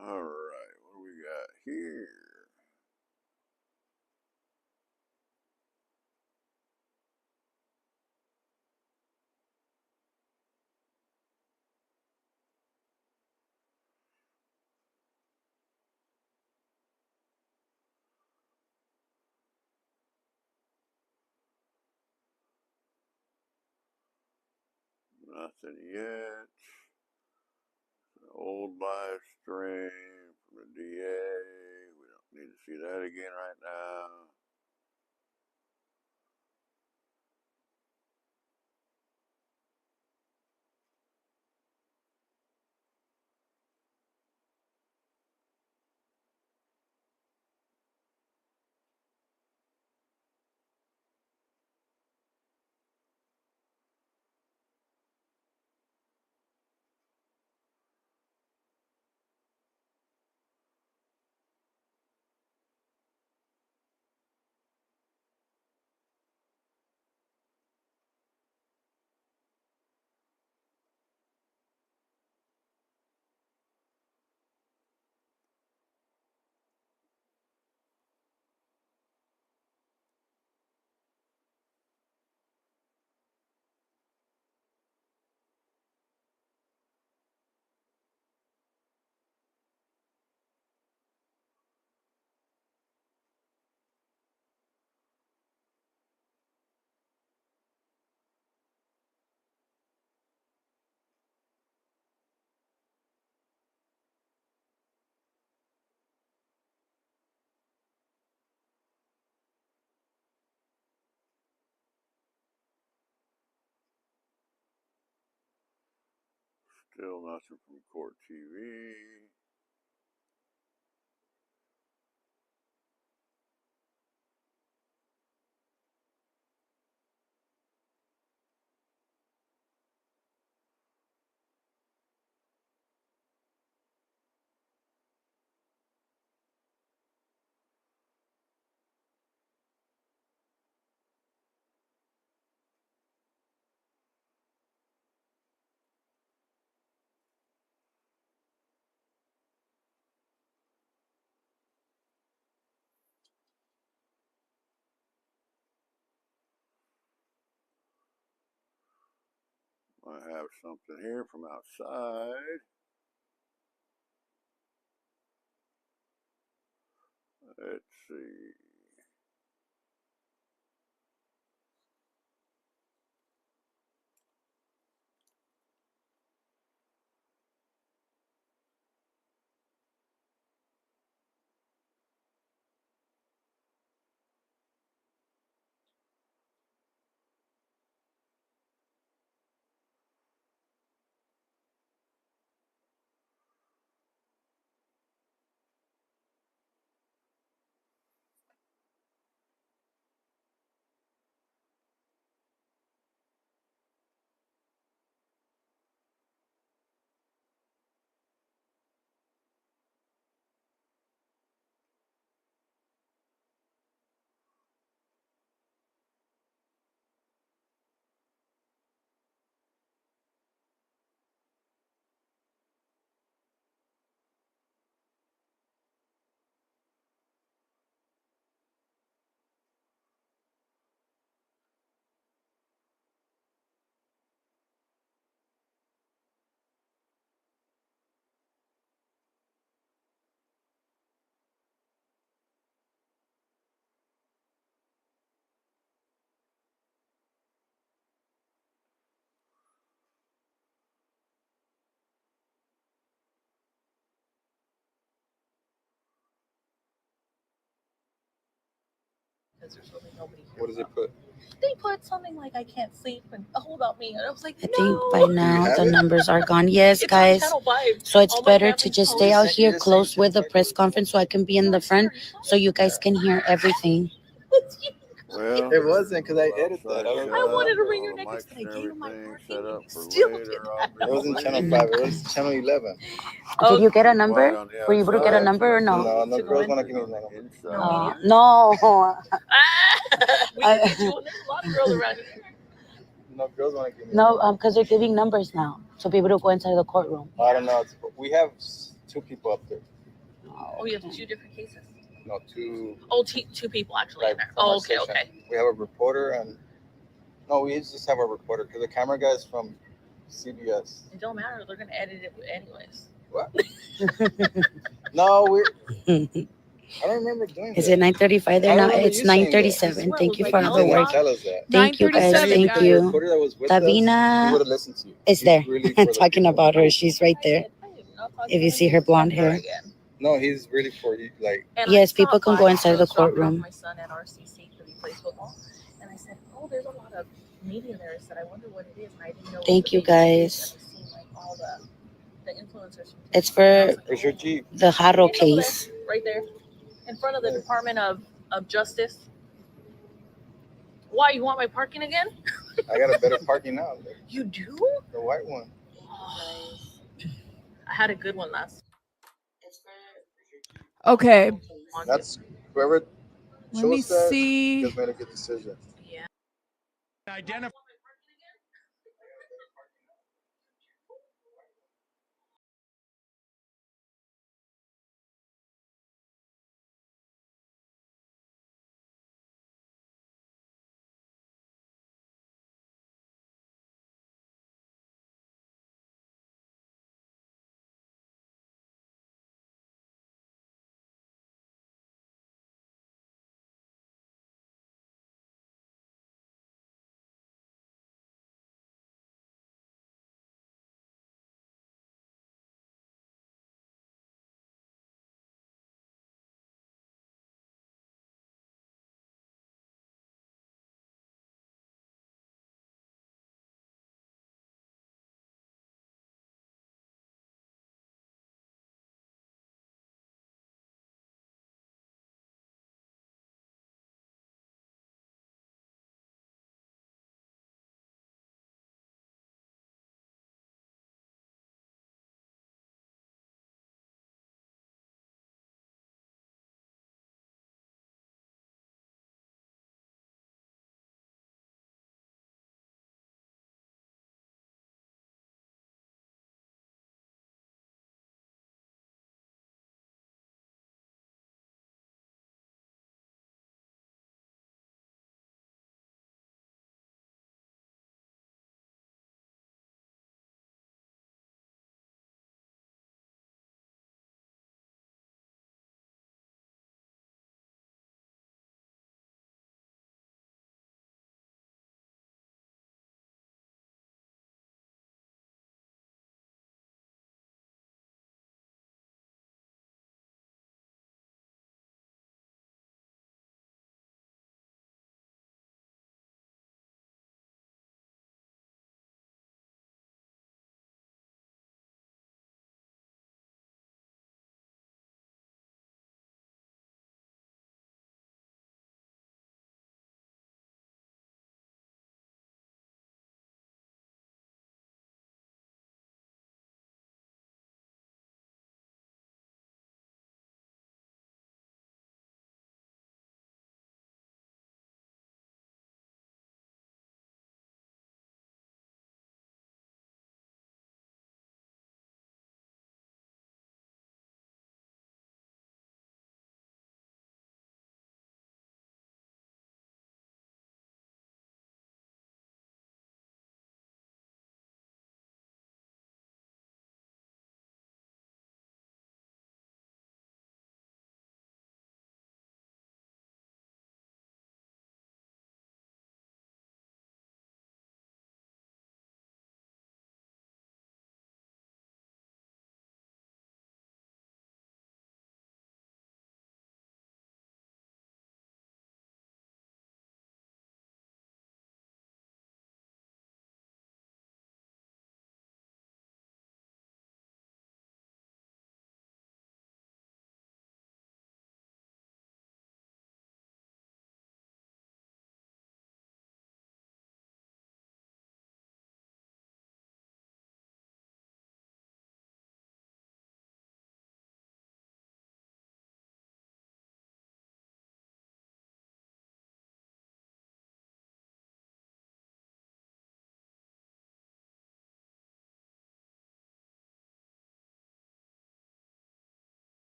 [SPEAKER 2] All right, what do we got here? Nothing yet. An old live stream from the DA. We don't need to see that again right now. Still nothing from Court TV. have something here from outside. Let's see.
[SPEAKER 4] Because there's really nobody here.
[SPEAKER 5] What does it put?
[SPEAKER 4] They put something like I can't sleep and all about me, and I was like,
[SPEAKER 6] I think by now the numbers are gone. Yes,
[SPEAKER 4] It's
[SPEAKER 6] guys.
[SPEAKER 4] on Channel 5.
[SPEAKER 6] So it's
[SPEAKER 4] All my
[SPEAKER 6] better to
[SPEAKER 4] family's
[SPEAKER 6] just
[SPEAKER 4] calling.
[SPEAKER 6] stay out here close with the press conference so I can be in the front so you guys can hear everything.
[SPEAKER 2] Well,
[SPEAKER 5] It wasn't because I edited that.
[SPEAKER 2] I
[SPEAKER 4] wanted to ring your neck and I gave him my
[SPEAKER 2] set up for
[SPEAKER 4] still
[SPEAKER 2] later.
[SPEAKER 5] It wasn't Channel 5. It was Channel 11.
[SPEAKER 6] Did you get a number? Were you able to get a number or no?
[SPEAKER 5] No, no girls want to give me the number.
[SPEAKER 6] No.
[SPEAKER 4] We can get you on. There's a lot of girls around here.
[SPEAKER 5] No girls want to give me.
[SPEAKER 6] No, because they're giving numbers now, so people to go inside the courtroom.
[SPEAKER 5] I don't know. We have 2 people up there.
[SPEAKER 4] Oh, you have 2 different cases.
[SPEAKER 5] No, 2.
[SPEAKER 4] Oh, 2 people actually in there.
[SPEAKER 5] from
[SPEAKER 4] Oh,
[SPEAKER 5] our
[SPEAKER 4] okay,
[SPEAKER 5] station.
[SPEAKER 4] okay.
[SPEAKER 5] We have a reporter and no, we just have a reporter because the camera guy's from CBS.
[SPEAKER 4] It don't matter. They're gonna edit it anyways.
[SPEAKER 5] What? No, I don't remember doing that.
[SPEAKER 6] Is it 9:35 there
[SPEAKER 5] I
[SPEAKER 6] now?
[SPEAKER 5] remember
[SPEAKER 6] It's
[SPEAKER 5] you saying
[SPEAKER 6] 9:37.
[SPEAKER 5] that.
[SPEAKER 6] Thank you
[SPEAKER 5] Like,
[SPEAKER 6] for
[SPEAKER 5] you
[SPEAKER 6] all the
[SPEAKER 5] didn't
[SPEAKER 6] work.
[SPEAKER 5] tell us that.
[SPEAKER 6] Thank you guys. Thank
[SPEAKER 5] The
[SPEAKER 6] you.
[SPEAKER 5] reporter that was with us, he
[SPEAKER 6] Davina
[SPEAKER 5] would have listened to you.
[SPEAKER 6] is
[SPEAKER 5] He's
[SPEAKER 6] there.
[SPEAKER 5] really for the
[SPEAKER 6] Talking
[SPEAKER 5] people.
[SPEAKER 6] about her. She's right there. If you see her blonde hair.
[SPEAKER 5] No, he's really for you. Like,
[SPEAKER 4] And
[SPEAKER 6] Yes,
[SPEAKER 4] I
[SPEAKER 6] people
[SPEAKER 4] stopped
[SPEAKER 6] can
[SPEAKER 4] by
[SPEAKER 6] go inside the
[SPEAKER 4] to drop off
[SPEAKER 6] courtroom.
[SPEAKER 4] my son at RCC because he plays football, and I said, "Oh, there's a lot of media there." I said, "I wonder what it is." And I didn't know.
[SPEAKER 6] Thank you guys.
[SPEAKER 4] I've seen like all the influencers.
[SPEAKER 6] It's for
[SPEAKER 5] where's your Jeep?
[SPEAKER 6] the Haro case.
[SPEAKER 4] Right there, in front of the Department of Justice. Why, you want my parking again?
[SPEAKER 5] I got a better parking now.
[SPEAKER 4] You do?
[SPEAKER 5] The white one.
[SPEAKER 4] I had a good one last.
[SPEAKER 7] Okay.
[SPEAKER 5] That's whoever
[SPEAKER 7] Let me
[SPEAKER 5] chose that.
[SPEAKER 7] see.
[SPEAKER 5] You guys made a good decision.
[SPEAKER 4] Yeah.
[SPEAKER 12] Identify.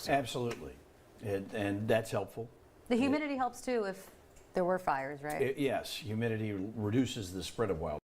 [SPEAKER 7] Absolutely, and that's helpful.
[SPEAKER 8] The humidity helps too if there were fires, right?
[SPEAKER 7] Yes, humidity reduces the spread of wildfire.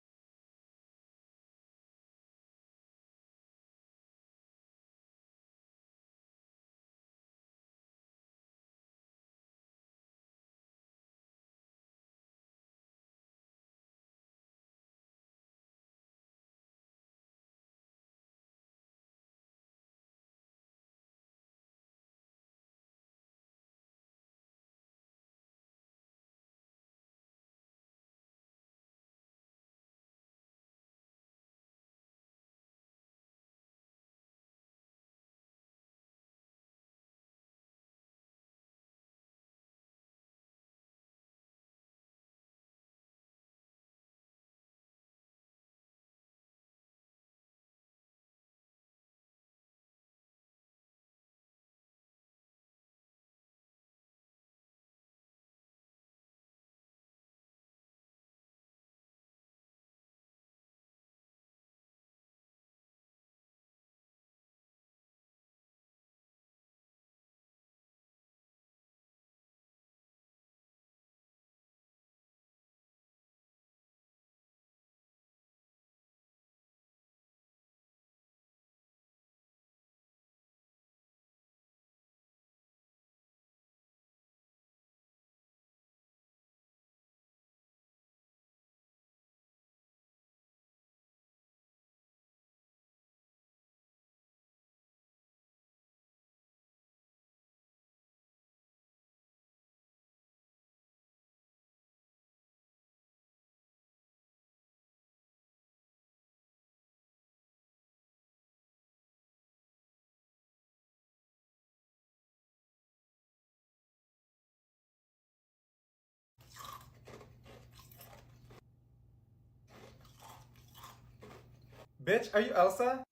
[SPEAKER 9] Bitch, are you Elsa?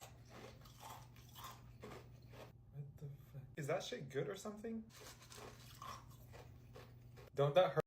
[SPEAKER 9] What the fuck? Is that shit good or something? Don't that hurt?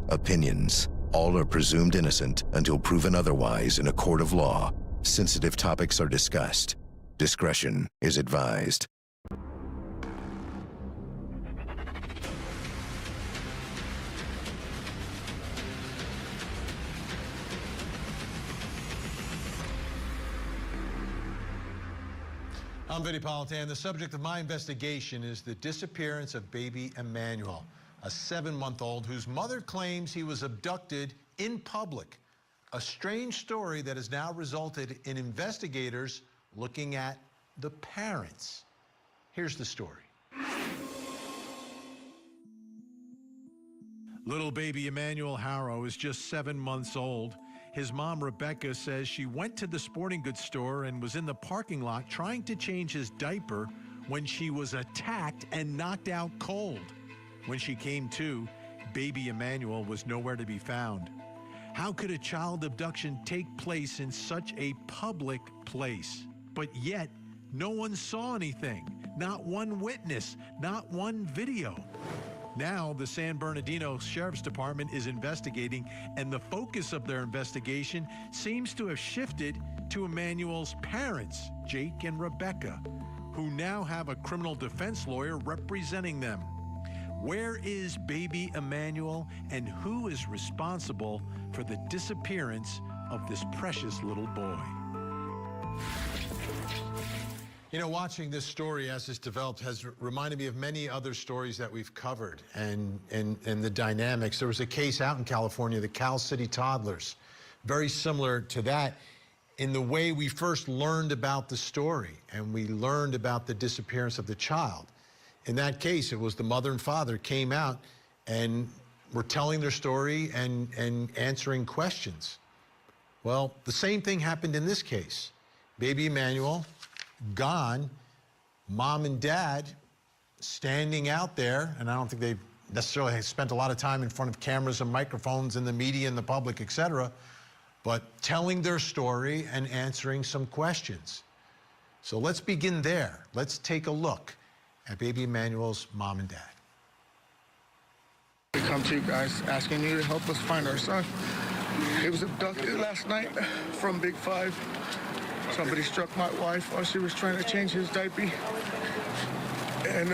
[SPEAKER 10] opinions. All are presumed innocent until proven otherwise in a court of law. Sensitive topics are discussed. Discretion is advised.
[SPEAKER 11] I'm Vinny Politan. The subject of my investigation is the disappearance of baby Emmanuel, a 7-month-old whose mother claims he was abducted in public. A strange story that has now resulted in investigators looking at the parents. Here's the story. Little baby Emmanuel Haro is just 7 months old. His mom, Rebecca, says she went to the sporting goods store and was in the parking lot trying to change his diaper when she was attacked and knocked out cold. When she came to, baby Emmanuel was nowhere to be found. How could a child abduction take place in such a public place? But yet, no one saw anything. Not one witness, not one video. Now, the San Bernardino Sheriff's Department is investigating, and the focus of their investigation seems to have shifted to Emmanuel's parents, Jake and Rebecca, who now have a criminal defense lawyer representing them. Where is baby Emmanuel, and who is responsible for the disappearance of this precious little boy? You know, watching this story as it's developed has reminded me of many other stories that we've covered and the dynamics. There was a case out in California, the Cal City toddlers, very similar to that in the way we first learned about the story and we learned about the disappearance of the child. In that case, it was the mother and father came out and were telling their story and answering questions. Well, the same thing happened in this case. Baby Emmanuel, gone, mom and dad standing out there, and I don't think they've necessarily spent a lot of time in front of cameras and microphones in the media and the public, etc., but telling their story and answering some questions. So let's begin there. Let's take a look at baby Emmanuel's mom and dad.
[SPEAKER 13] We come to you guys asking you to help us find our son. He was abducted last night from Big 5. Somebody struck my wife while she was trying to change his diaper. And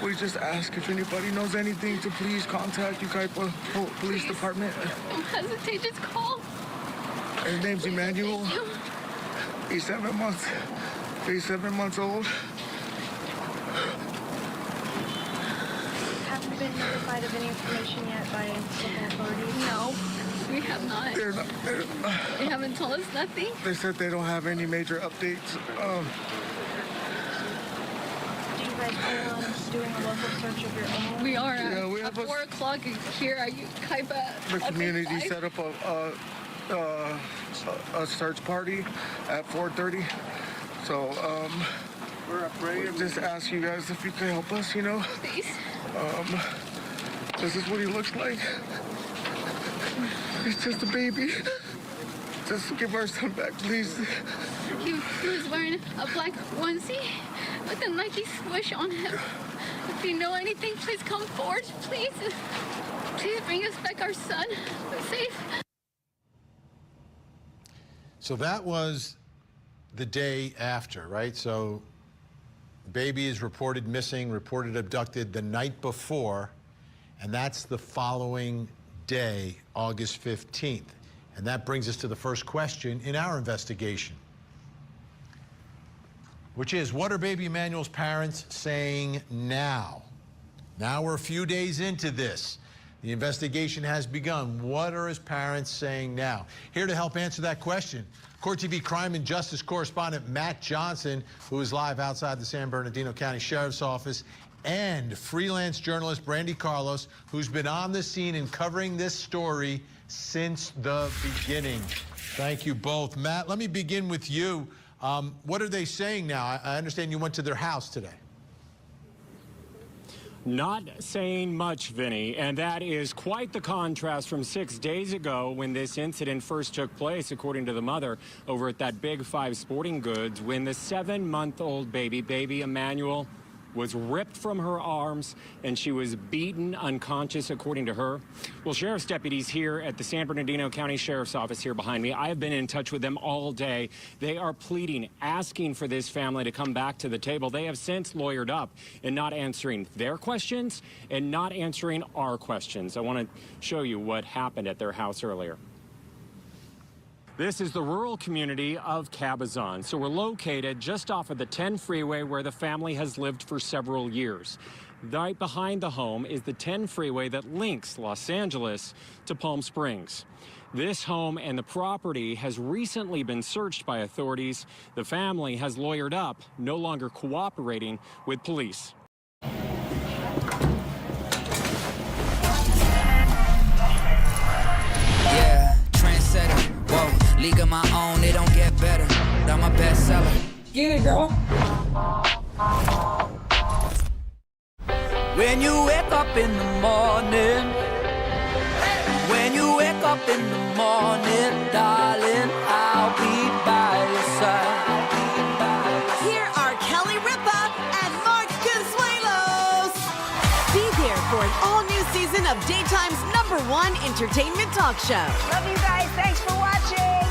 [SPEAKER 13] we just ask if anybody knows anything to please contact Ukaipa Police Department.
[SPEAKER 14] Don't hesitate, just call.
[SPEAKER 13] His name's Emmanuel. He's 7 months. He's 7 months old.
[SPEAKER 14] Have you been notified of any information yet by local authorities? No. We have not. They haven't told us nothing.
[SPEAKER 13] They said they don't have any major updates.
[SPEAKER 14] Do you guys plan on doing a local search of your own? We are.
[SPEAKER 13] Yeah, we have
[SPEAKER 14] at 4 o'clock here at Ukaipa.
[SPEAKER 13] The community set up a search party at 4:30. So we just ask you guys if you can help us. You know.
[SPEAKER 14] Please.
[SPEAKER 13] This is what he looks like. He's just a baby. Just give our son back, please.
[SPEAKER 14] He was wearing a black onesie with a Nike swoosh on him. If you know anything, please come forward. Please. Please bring us back our son. Safe.
[SPEAKER 11] So that was the day after, right? So baby is reported missing, reported abducted the night before, and that's the following day, August 15th. And that brings us to the first question in our investigation, which is, what are baby Emmanuel's parents saying now? Now we're a few days into this. The investigation has begun. What are his parents saying now? Here to help answer that question, Court TV crime and justice correspondent Matt Johnson, who is live outside the San Bernardino County Sheriff's Office, and freelance journalist Brandy Carlos, who's been on the scene and covering this story since the beginning. Thank you both. Matt, let me begin with you. What are they saying now? I understand you went to their house today.
[SPEAKER 15] Not saying much, Vinny, and that is quite the contrast from 6 days ago when this incident first took place, according to the mother, over at that Big 5 sporting goods, when the 7-month-old baby Emmanuel, was ripped from her arms and she was beaten unconscious, according to her. Well, sheriff's deputies here at the San Bernardino County Sheriff's Office here behind me, I have been in touch with them all day. They are pleading, asking for this family to come back to the table. They have since lawyered up and not answering their questions and not answering our questions. I want to show you what happened at their house earlier. This is the rural community of Cabazon. So we're located just off of the 10 freeway where the family has lived for several years. Right behind the home is the 10 freeway that links Los Angeles to Palm Springs. This home and the property has recently been searched by authorities. The family has lawyered up, no longer cooperating with police.
[SPEAKER 16] Yeah, trendsetter. Whoa, league of my own, it don't get better. I'm a bestseller.
[SPEAKER 17] Get it, girl.
[SPEAKER 16] When you wake up in the morning, when you wake up in the morning, darling, I'll be by your side.
[SPEAKER 18] Here are Kelly Ripa and Mark Consuelos. Be there for an all-new season of Daytime's #1 entertainment talk show.
[SPEAKER 17] Love you guys. Thanks for watching.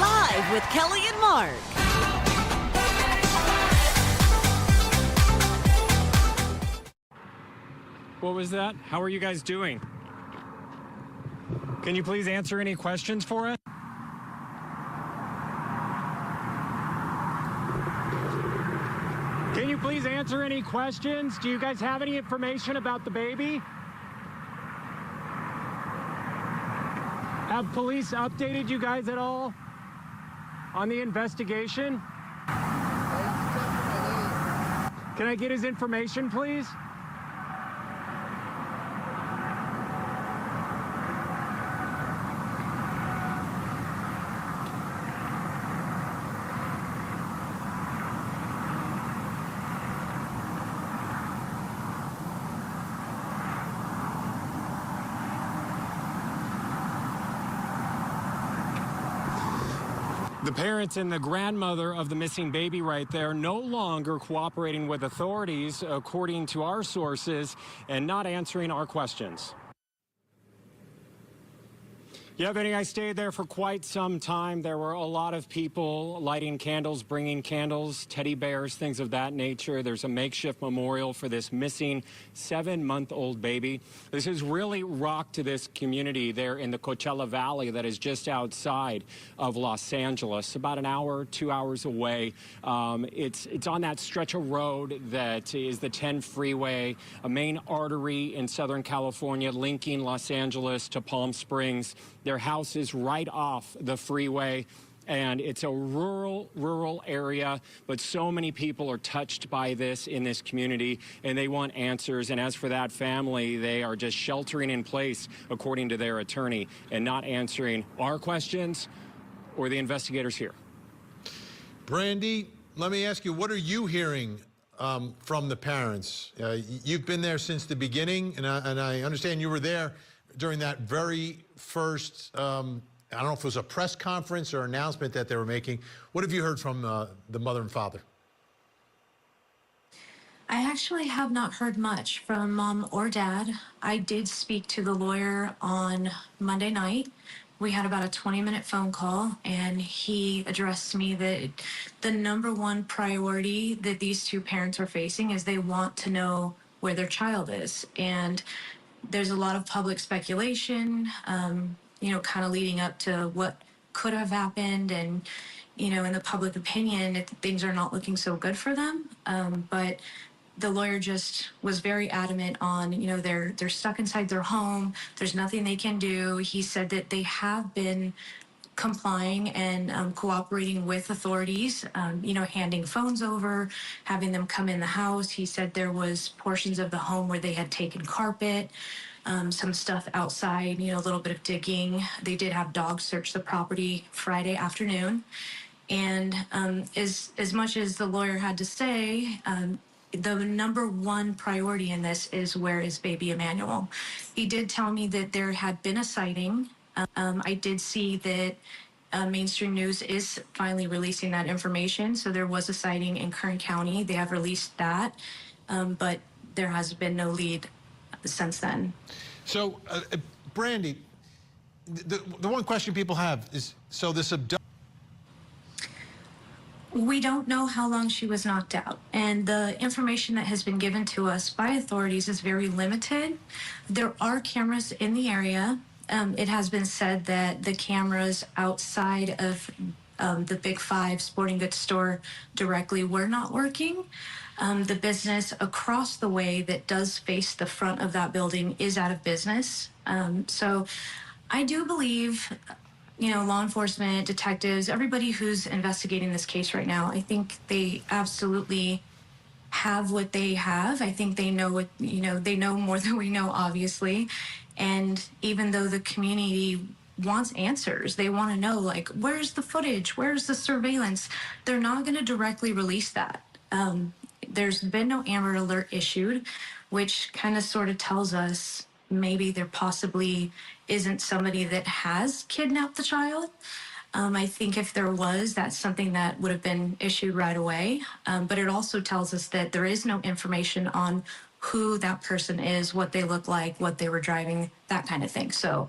[SPEAKER 18] Live with Kelly and Mark.
[SPEAKER 15] What was that? How are you guys doing? Can you please answer any questions for us? Can you please answer any questions? Do you guys have any information about the baby? Have police updated you guys at all on the investigation? Can I get his information, please? The parents and the grandmother of the missing baby right there no longer cooperating with authorities, according to our sources, and not answering our questions. Yeah, Vinny, I stayed there for quite some time. There were a lot of people lighting candles, bringing candles, teddy bears, things of that nature. There's a makeshift memorial for this missing 7-month-old baby. This has really rocked to this community there in the Coachella Valley that is just outside of Los Angeles, about an hour, 2 hours away. It's on that stretch of road that is the 10 freeway, a main artery in Southern California linking Los Angeles to Palm Springs. Their house is right off the freeway, and it's a rural area, but so many people are touched by this in this community, and they want answers. And as for that family, they are just sheltering in place, according to their attorney, and not answering our questions or the investigators here.
[SPEAKER 11] Brandy, let me ask you, what are you hearing from the parents? You've been there since the beginning, and I understand you were there during that very first, I don't know if it was a press conference or announcement that they were making. What have you heard from the mother and father?
[SPEAKER 19] I actually have not heard much from mom or dad. I did speak to the lawyer on Monday night. We had about a 20-minute phone call, and he addressed to me that the #1 priority that these two parents are facing is they want to know where their child is. And there's a lot of public speculation, kind of leading up to what could have happened. And, in the public opinion, things are not looking so good for them. But the lawyer just was very adamant on, they're stuck inside their home. There's nothing they can do. He said that they have been complying and cooperating with authorities, handing phones over, having them come in the house. He said there was portions of the home where they had taken carpet, some stuff outside, a little bit of digging. They did have dogs search the property Friday afternoon. And as much as the lawyer had to say, the #1 priority in this is where is baby Emmanuel. He did tell me that there had been a sighting. I did see that mainstream news is finally releasing that information. So there was a sighting in Kern County. They have released that. but there has been no lead since then.
[SPEAKER 11] So, Brandy, the one question people have is, so this abduction.
[SPEAKER 19] We don't know how long she was knocked out, and the information that has been given to us by authorities is very limited. There are cameras in the area. It has been said that the cameras outside of the Big Five sporting goods store directly were not working. The business across the way that does face the front of that building is out of business. So I do believe, you know, law enforcement, detectives, everybody who's investigating this case right now, I think they absolutely have what they have. I think they know what, you know, they know more than we know, obviously. And even though the community wants answers, they want to know, like, where's the footage? Where's the surveillance? They're not going to directly release that. There's been no Amber Alert issued, which kind of sort of tells us maybe there possibly isn't somebody that has kidnapped the child. I think if there was, that's something that would have been issued right away. But it also tells us that there is no information on who that person is, what they look like, what they were driving, that kind of thing. So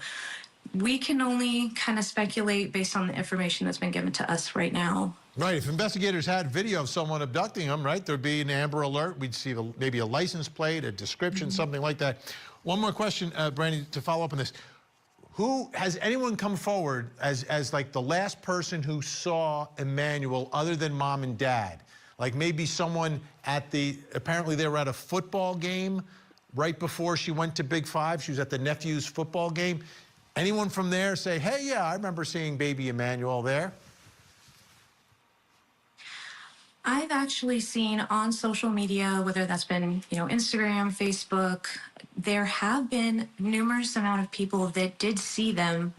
[SPEAKER 19] we can only kind of speculate based on the information that's been given to us right now.
[SPEAKER 11] Right, if investigators had video of someone abducting them, right, there'd be an Amber Alert. We'd see maybe a license plate, a description, something like that. One more question, Brandy, to follow up on this. Who has anyone come forward as like the last person who saw Emmanuel other than mom and dad? Like maybe someone at apparently they were at a football game right before she went to Big Five. She was at the nephew's football game. Anyone from there say, hey, yeah, I remember seeing baby Emmanuel there?
[SPEAKER 19] I've actually seen on social media, whether that's been, you know, Instagram, Facebook, there have been numerous amount of people that did see them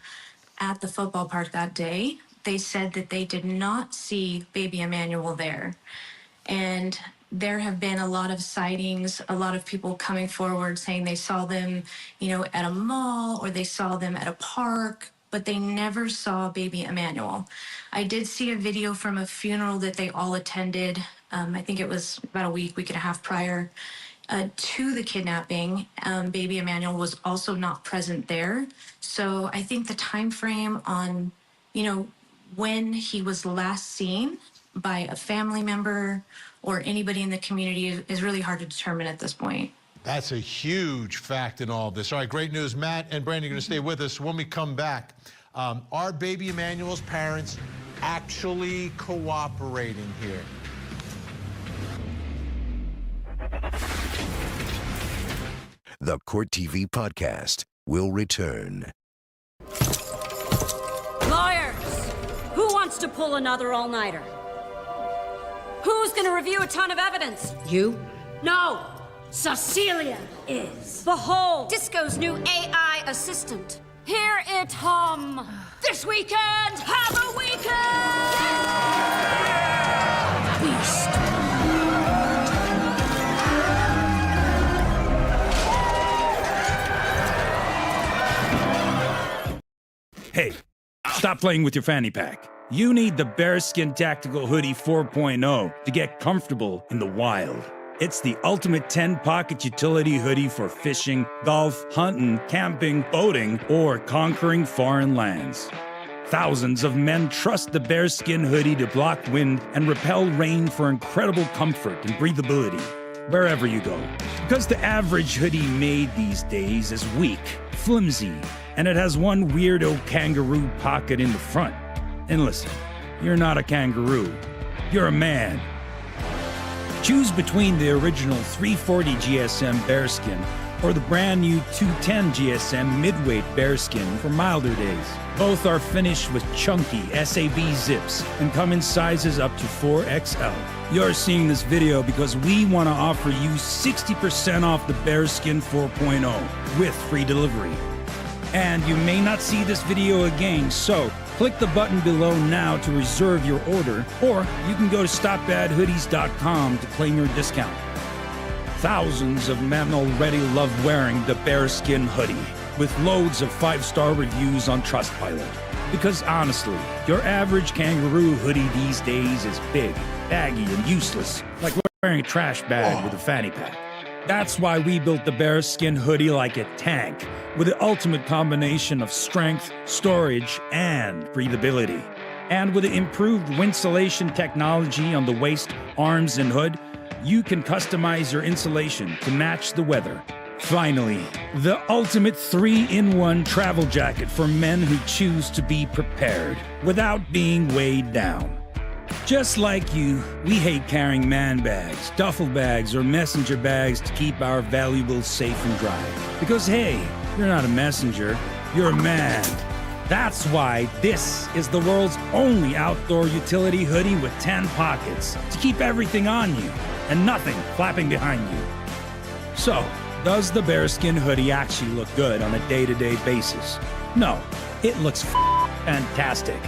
[SPEAKER 19] at the football park that day. They said that they did not see baby Emmanuel there. And there have been a lot of sightings, a lot of people coming forward saying they saw them, you know, at a mall or they saw them at a park, but they never saw baby Emmanuel. I did see a video from a funeral that they all attended. I think it was about a week and a half prior to the kidnapping. Baby Emmanuel was also not present there. So I think the time frame on, you know, when he was last seen by a family member or anybody in the community is really hard to determine at this point.
[SPEAKER 11] That's a huge fact in all of this. All right, great news. Matt and Brandy are going to stay with us. When we come back, are baby Emmanuel's parents actually cooperating here?
[SPEAKER 10] The Court TV podcast will return.
[SPEAKER 17] Lawyers, who wants to pull another all-nighter? Who's gonna review a ton of evidence? You? No, Cecilia is. Behold, Disco's new AI assistant. Hear it hum. This weekend, have a weekend! Beast.
[SPEAKER 20] Hey, stop playing with your fanny pack. You need the Bearskin Tactical Hoodie 4.0 to get comfortable in the wild. It's the ultimate 10-pocket utility hoodie for fishing, golf, hunting, camping, boating, or conquering foreign lands. Thousands of men trust the Bearskin hoodie to block wind and repel rain for incredible comfort and breathability wherever you go. Because the average hoodie made these days is weak, flimsy, and it has one weirdo kangaroo pocket in the front. And listen, you're not a kangaroo, you're a man. Choose between the original 340 GSM Bearskin or the brand new 210 GSM midweight Bearskin for milder days. Both are finished with chunky SAB zips and come in sizes up to 4XL. You're seeing this video because we want to offer you 60% off the Bearskin 4.0 with free delivery. And you may not see this video again, so click the button below now to reserve your order, or you can go to stopbadhoodies.com to claim your discount. Thousands of men already love wearing the Bearskin hoodie, with loads of 5-star reviews on Trustpilot. Because honestly, your average kangaroo hoodie these days is big, baggy, and useless, like wearing a trash bag with a fanny pack. That's why we built the bearskin hoodie like a tank, with the ultimate combination of strength, storage, and breathability. And with the improved winsulation technology on the waist, arms, and hood, you can customize your insulation to match the weather. Finally, the ultimate 3-in-1 travel jacket for men who choose to be prepared without being weighed down. Just like you, we hate carrying man bags, duffel bags, or messenger bags to keep our valuables safe and dry. Because hey, you're not a messenger, you're a man. That's why this is the world's only outdoor utility hoodie with 10 pockets to keep everything on you and nothing flapping behind you. So, does the bearskin hoodie actually look good on a day-to-day basis? No, it looks fantastic.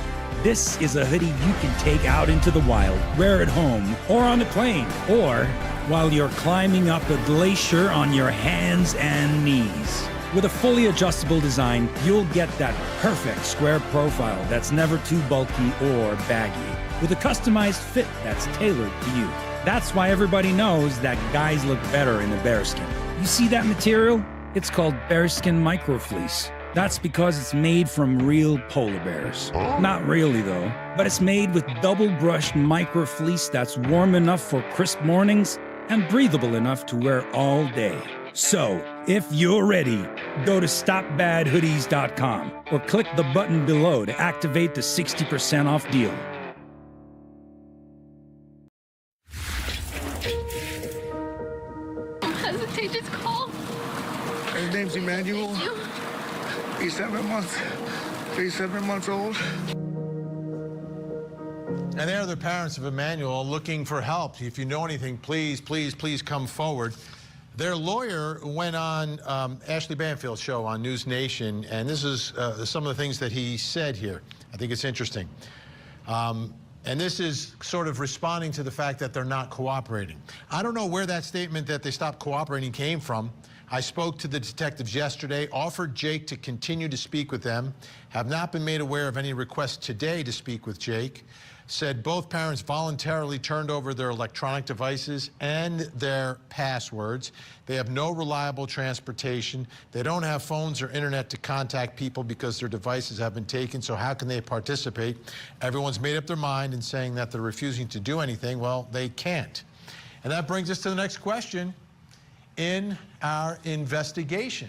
[SPEAKER 20] This is a hoodie you can take out into the wild, wear at home, or on a plane, or while you're climbing up a glacier on your hands and knees. With a fully adjustable design, you'll get that perfect square profile that's never too bulky or baggy, with a customized fit that's tailored to you. That's why everybody knows that guys look better in a bearskin. You see that material? It's called bearskin microfleece. That's because it's made from real polar bears. Not really though, but it's made with double-brushed microfleece that's warm enough for crisp mornings and breathable enough to wear all day. So, if you're ready, go to StopBadHoodies.com or click the button below to activate the 60% off deal.
[SPEAKER 14] Don't hesitate, just call.
[SPEAKER 13] His name's Emmanuel. He's 7 months. He's 7 months old.
[SPEAKER 11] And there are the parents of Emmanuel looking for help. If you know anything, please, please, please come forward. Their lawyer went on Ashley Banfield's show on News Nation, and this is some of the things that he said here. I think it's interesting. And this is sort of responding to the fact that they're not cooperating. I don't know where that statement that they stopped cooperating came from. I spoke to the detectives yesterday, offered Jake to continue to speak with them, have not been made aware of any requests today to speak with Jake, said both parents voluntarily turned over their electronic devices and their passwords. They have no reliable transportation. They don't have phones or internet to contact people because their devices have been taken, so how can they participate? Everyone's made up their mind and saying that they're refusing to do anything. Well, they can't. And that brings us to the next question. In our investigation,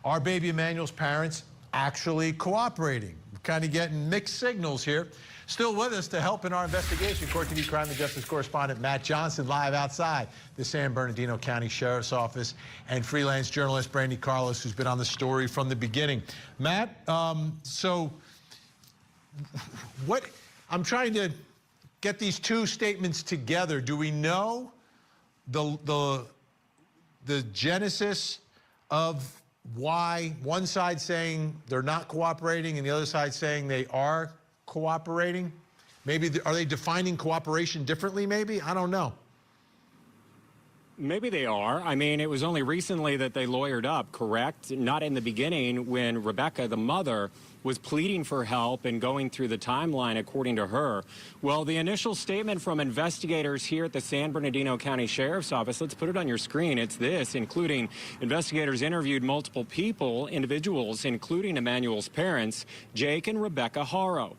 [SPEAKER 11] are baby Emmanuel's parents actually cooperating? We're kind of getting mixed signals here. Still with us to help in our investigation, Court TV Crime and Justice correspondent Matt Johnson, live outside the San Bernardino County Sheriff's Office, and freelance journalist Brandy Carlos, who's been on the story from the beginning. Matt, so what I'm trying to get these two statements together. Do we know the genesis of why one side saying they're not cooperating and the other side saying they are cooperating? Maybe are they defining cooperation differently? Maybe, I don't know.
[SPEAKER 15] Maybe they are. I mean, it was only recently that they lawyered up, correct? Not in the beginning when Rebecca, the mother, was pleading for help and going through the timeline, according to her. Well, the initial statement from investigators here at the San Bernardino County Sheriff's Office, let's put it on your screen. It's this, including investigators interviewed multiple individuals, including Emmanuel's parents, Jake and Rebecca Haro.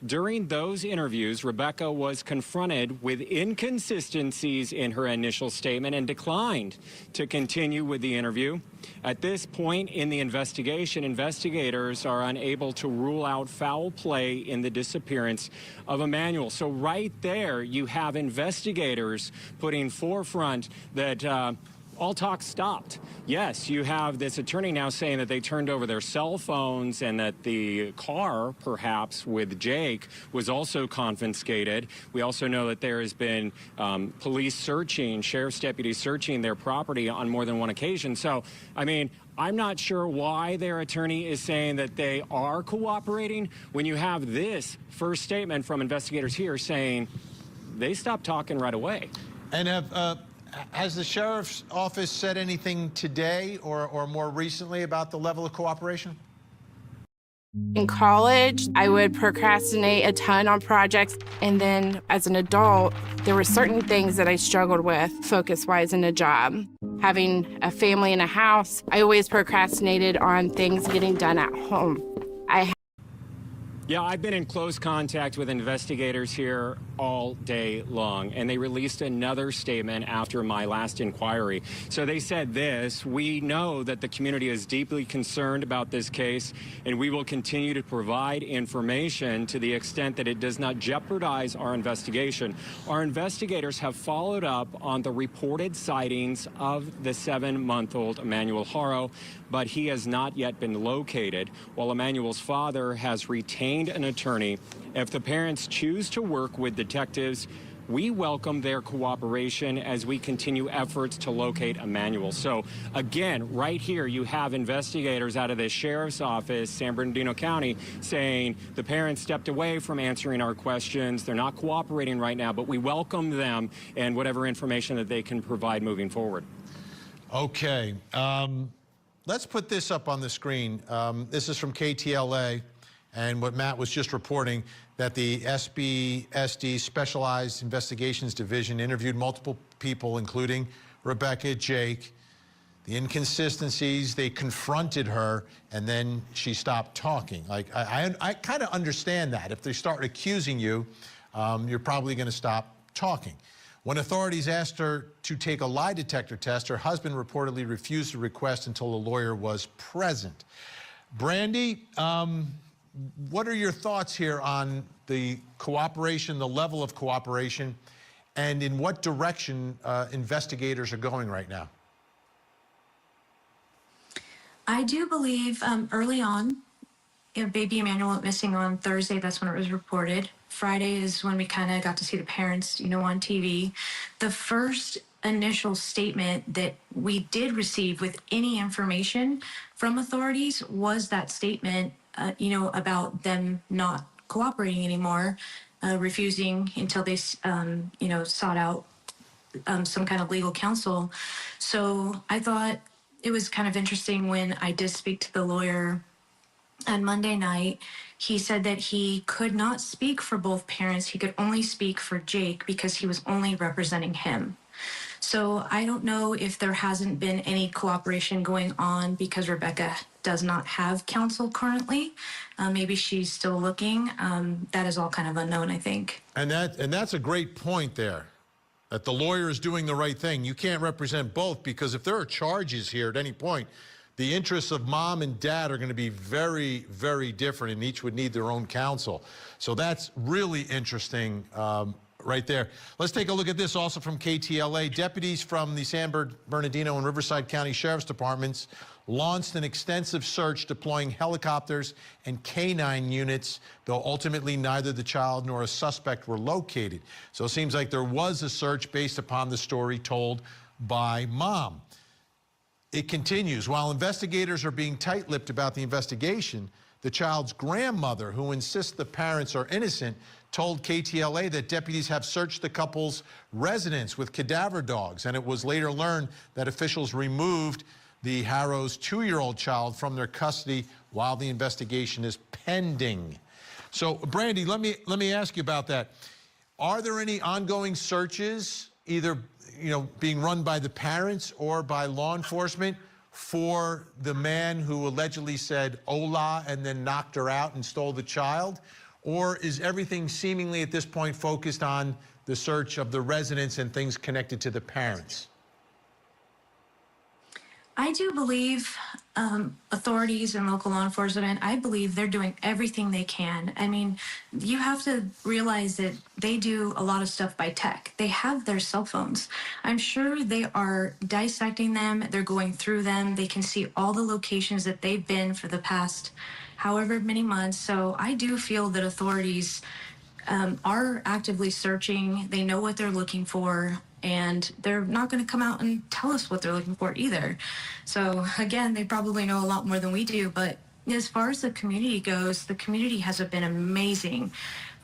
[SPEAKER 15] During those interviews, Rebecca was confronted with inconsistencies in her initial statement and declined to continue with the interview. At this point in the investigation, investigators are unable to rule out foul play in the disappearance of Emmanuel. So right there, you have investigators putting forefront that all talk stopped. Yes, you have this attorney now saying that they turned over their cell phones and that the car, perhaps, with Jake was also confiscated. We also know that there has been police searching, sheriff's deputies searching their property on more than one occasion. So, I mean, I'm not sure why their attorney is saying that they are cooperating when you have this first statement from investigators here saying they stopped talking right away.
[SPEAKER 11] And has the sheriff's office said anything today or more recently about the level of cooperation?
[SPEAKER 1] In college, I would procrastinate a ton on projects. And then as an adult, there were certain things that I struggled with focus-wise in a job. Having a family and a house, I always procrastinated on things getting done at home.
[SPEAKER 15] Yeah, I've been in close contact with investigators here all day long, and they released another statement after my last inquiry. So they said this: we know that the community is deeply concerned about this case, and we will continue to provide information to the extent that it does not jeopardize our investigation. Our investigators have followed up on the reported sightings of the 7-month-old Emmanuel Haro, but he has not yet been located, while Emmanuel's father has retained an attorney. If the parents choose to work with detectives, we welcome their cooperation as we continue efforts to locate Emmanuel. So again, right here, you have investigators out of the sheriff's office, San Bernardino County, saying the parents stepped away from answering our questions. They're not cooperating right now, but we welcome them and whatever information that they can provide moving forward.
[SPEAKER 11] Okay. Let's put this up on the screen. This is from KTLA, and what Matt was just reporting, that the SBSD Specialized Investigations Division interviewed multiple people, including Rebecca, Jake. The inconsistencies, they confronted her, and then she stopped talking. Like, I kind of understand that. If they start accusing you, you're probably going to stop talking. When authorities asked her to take a lie detector test, her husband reportedly refused the request until a lawyer was present. Brandy, what are your thoughts here on the cooperation, the level of cooperation, and in what direction investigators are going right now?
[SPEAKER 19] I do believe early on, baby Emmanuel went missing on Thursday. That's when it was reported. Friday is when we kind of got to see the parents, on TV. The first initial statement that we did receive with any information from authorities was that statement, about them not cooperating anymore, refusing until they, sought out some kind of legal counsel. So I thought it was kind of interesting when I did speak to the lawyer on Monday night. He said that he could not speak for both parents. He could only speak for Jake because he was only representing him. So I don't know if there hasn't been any cooperation going on because Rebecca does not have counsel currently. Maybe she's still looking. That is all kind of unknown, I think.
[SPEAKER 11] And that's a great point there, that the lawyer is doing the right thing. You can't represent both, because if there are charges here at any point, the interests of mom and dad are going to be very, very different, and each would need their own counsel. So that's really interesting right there. Let's take a look at this also from KTLA. Deputies from the San Bernardino and Riverside County Sheriff's Departments launched an extensive search deploying helicopters and K-9 units, though ultimately neither the child nor a suspect were located. So it seems like there was a search based upon the story told by mom. It continues. While investigators are being tight-lipped about the investigation, the child's grandmother, who insists the parents are innocent, told KTLA that deputies have searched the couple's residence with cadaver dogs, and it was later learned that officials removed the Haro's 2-year-old child from their custody while the investigation is pending. So, Brandy, let me ask you about that. Are there any ongoing searches, either being run by the parents or by law enforcement, for the man who allegedly said "Hola" and then knocked her out and stole the child? Or is everything seemingly at this point focused on the search of the residents and things connected to the parents?
[SPEAKER 19] I do believe authorities and local law enforcement, I believe they're doing everything they can. I mean, you have to realize that they do a lot of stuff by tech. They have their cell phones. I'm sure they are dissecting them. They're going through them. They can see all the locations that they've been for the past however many months. So I do feel that authorities are actively searching. They know what they're looking for, and they're not going to come out and tell us what they're looking for either. So again, they probably know a lot more than we do. But as far as the community goes, the community has been amazing.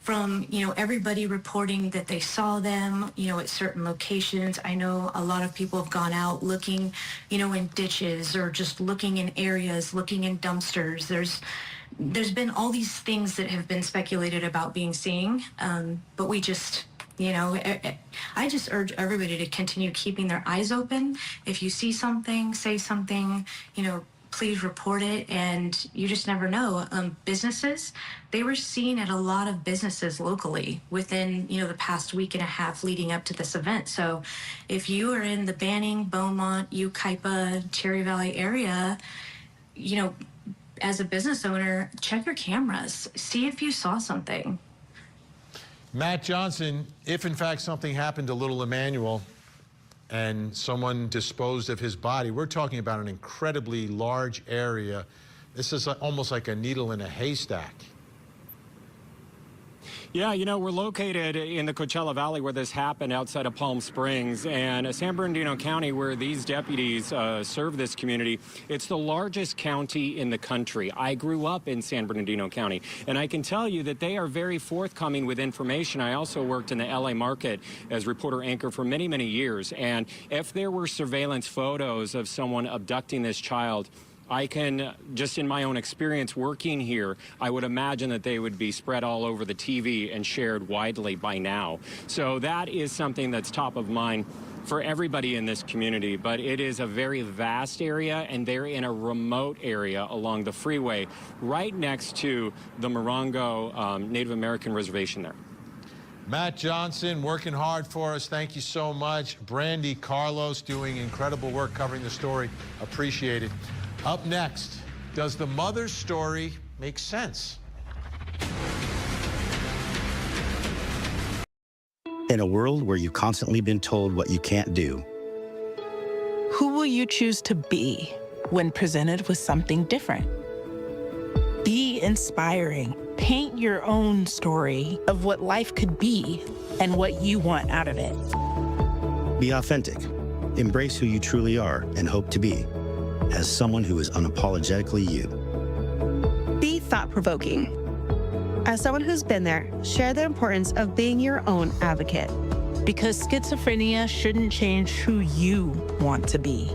[SPEAKER 19] From, everybody reporting that they saw them, at certain locations. I know a lot of people have gone out looking, in ditches, or just looking in areas, looking in dumpsters. There's there's been all these things that have been speculated about being seen, but we just, you know, I just urge everybody to continue keeping their eyes open. If you see something, say something, you know, please report it. And you just never know. Businesses, they were seen at a lot of businesses locally within, you know, the past week and a half leading up to this event. So if you are in the Banning, Beaumont, Yucaipa, Cherry Valley area, you know, as a business owner, check your cameras, see if you saw something.
[SPEAKER 11] Matt Johnson, if in fact something happened to little Emmanuel and someone disposed of his body, we're talking about an incredibly large area. This is almost like a needle in a haystack.
[SPEAKER 15] Yeah, you know, we're located in the Coachella Valley where this happened outside of Palm Springs, and San Bernardino County, where these deputies serve this community, it's the largest county in the country. I grew up in San Bernardino County, and I can tell you that they are very forthcoming with information. I also worked in the LA market as reporter anchor for many, many years, and if there were surveillance photos of someone abducting this child, I can, just in my own experience working here, I would imagine that they would be spread all over the TV and shared widely by now. So that is something that's top of mind for everybody in this community, but it is a very vast area, and they're in a remote area along the freeway right next to the Morongo Native American reservation there.
[SPEAKER 11] Matt Johnson working hard for us. Thank you so much. Brandy Carlos doing incredible work covering the story. Appreciate it. Up next, does the mother's story make sense?
[SPEAKER 21] In a world where you've constantly been told what you can't do,
[SPEAKER 22] who will you choose to be when presented with something different? Be inspiring. Paint your own story of what life could be and what you want out of it.
[SPEAKER 21] be authentic, embrace who you truly are and hope to be, as someone who is unapologetically you.
[SPEAKER 23] Be thought-provoking. As someone who's been there, share the importance of being your own advocate.
[SPEAKER 22] Because schizophrenia shouldn't change who you want to be.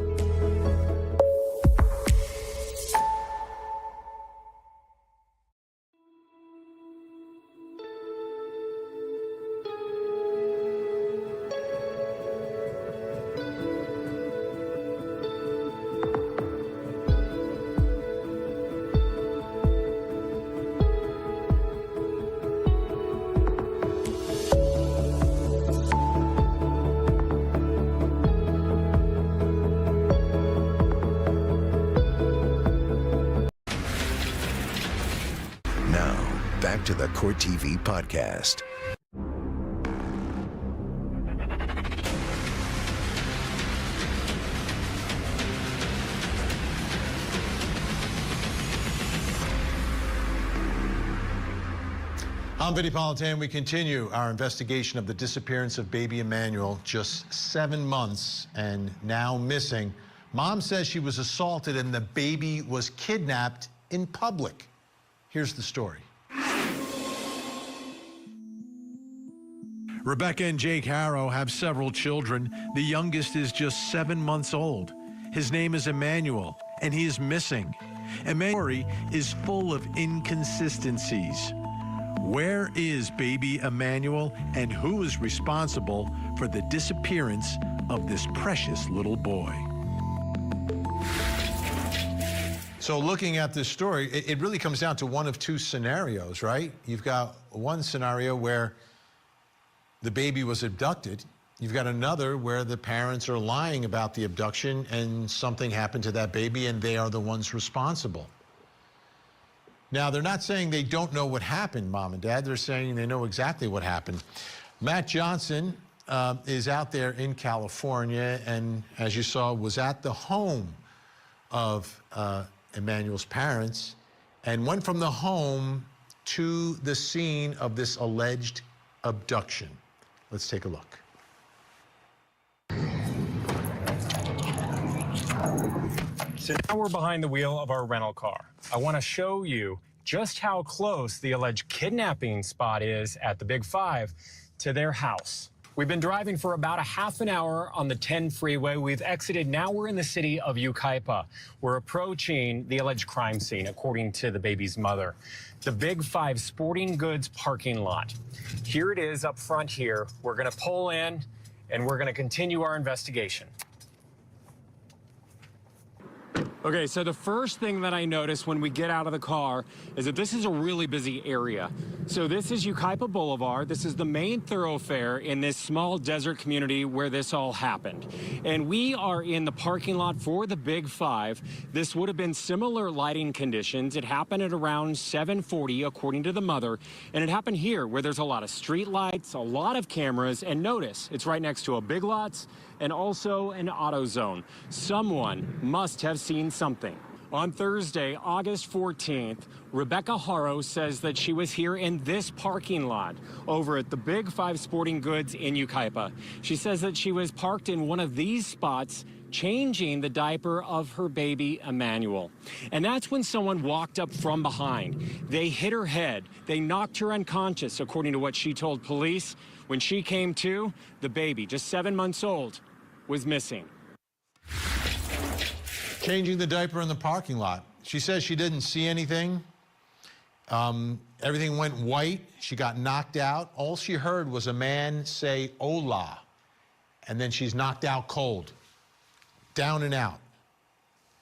[SPEAKER 10] Back to the Court TV podcast.
[SPEAKER 11] I'm Vinny Politan. We continue our investigation of the disappearance of baby Emmanuel, just 7 months and now missing. Mom says she was assaulted and the baby was kidnapped in public. Here's the story. Rebecca and Jake Haro have several children. The youngest is just 7 months old. His name is Emmanuel, and he is missing. Emmanuel is full of inconsistencies. Where is baby Emmanuel, and who is responsible for the disappearance of this precious little boy? So looking at this story, it really comes down to one of two scenarios, right? You've got one scenario where the baby was abducted. You've got another where the parents are lying about the abduction and something happened to that baby and they are the ones responsible. Now, they're not saying they don't know what happened, Mom and Dad. They're saying they know exactly what happened. Matt Johnson is out there in California and, as you saw, was at the home of Emmanuel's parents and went from the home to the scene of this alleged abduction. Let's take a look.
[SPEAKER 15] So now we're behind the wheel of our rental car. I want to show you just how close the alleged kidnapping spot is at the Big Five to their house. We've been driving for about a half an hour on the 10 freeway. We've exited. Now we're in the city of Yucaipa. We're approaching the alleged crime scene, according to the baby's mother. The Big 5 sporting goods parking lot. Here it is up front here. We're going to pull in and we're going to continue our investigation. Okay, so the first thing that I noticed when we get out of the car is that this is a really busy area. So this is Yucaipa Boulevard. This is the main thoroughfare in this small desert community where this all happened. And we are in the parking lot for the Big 5. This would have been similar lighting conditions. It happened at around 7:40, according to the mother. And it happened here where there's a lot of street lights, a lot of cameras, and notice it's right next to a Big Lots and also an AutoZone. Someone must have seen something. On Thursday, August 14th, Rebecca Haro says that she was here in this parking lot over at the Big 5 Sporting Goods in Yucaipa. She says that she was parked in one of these spots changing the diaper of her baby, Emmanuel. And that's when someone walked up from behind. They hit her head. They knocked her unconscious, according to what she told police. When she came to, the baby, just 7 months old, was missing.
[SPEAKER 11] Changing the diaper in the parking lot. She says she didn't see anything. Everything went white. She got knocked out. All she heard was a man say, "Hola," and then she's knocked out cold. Down and out.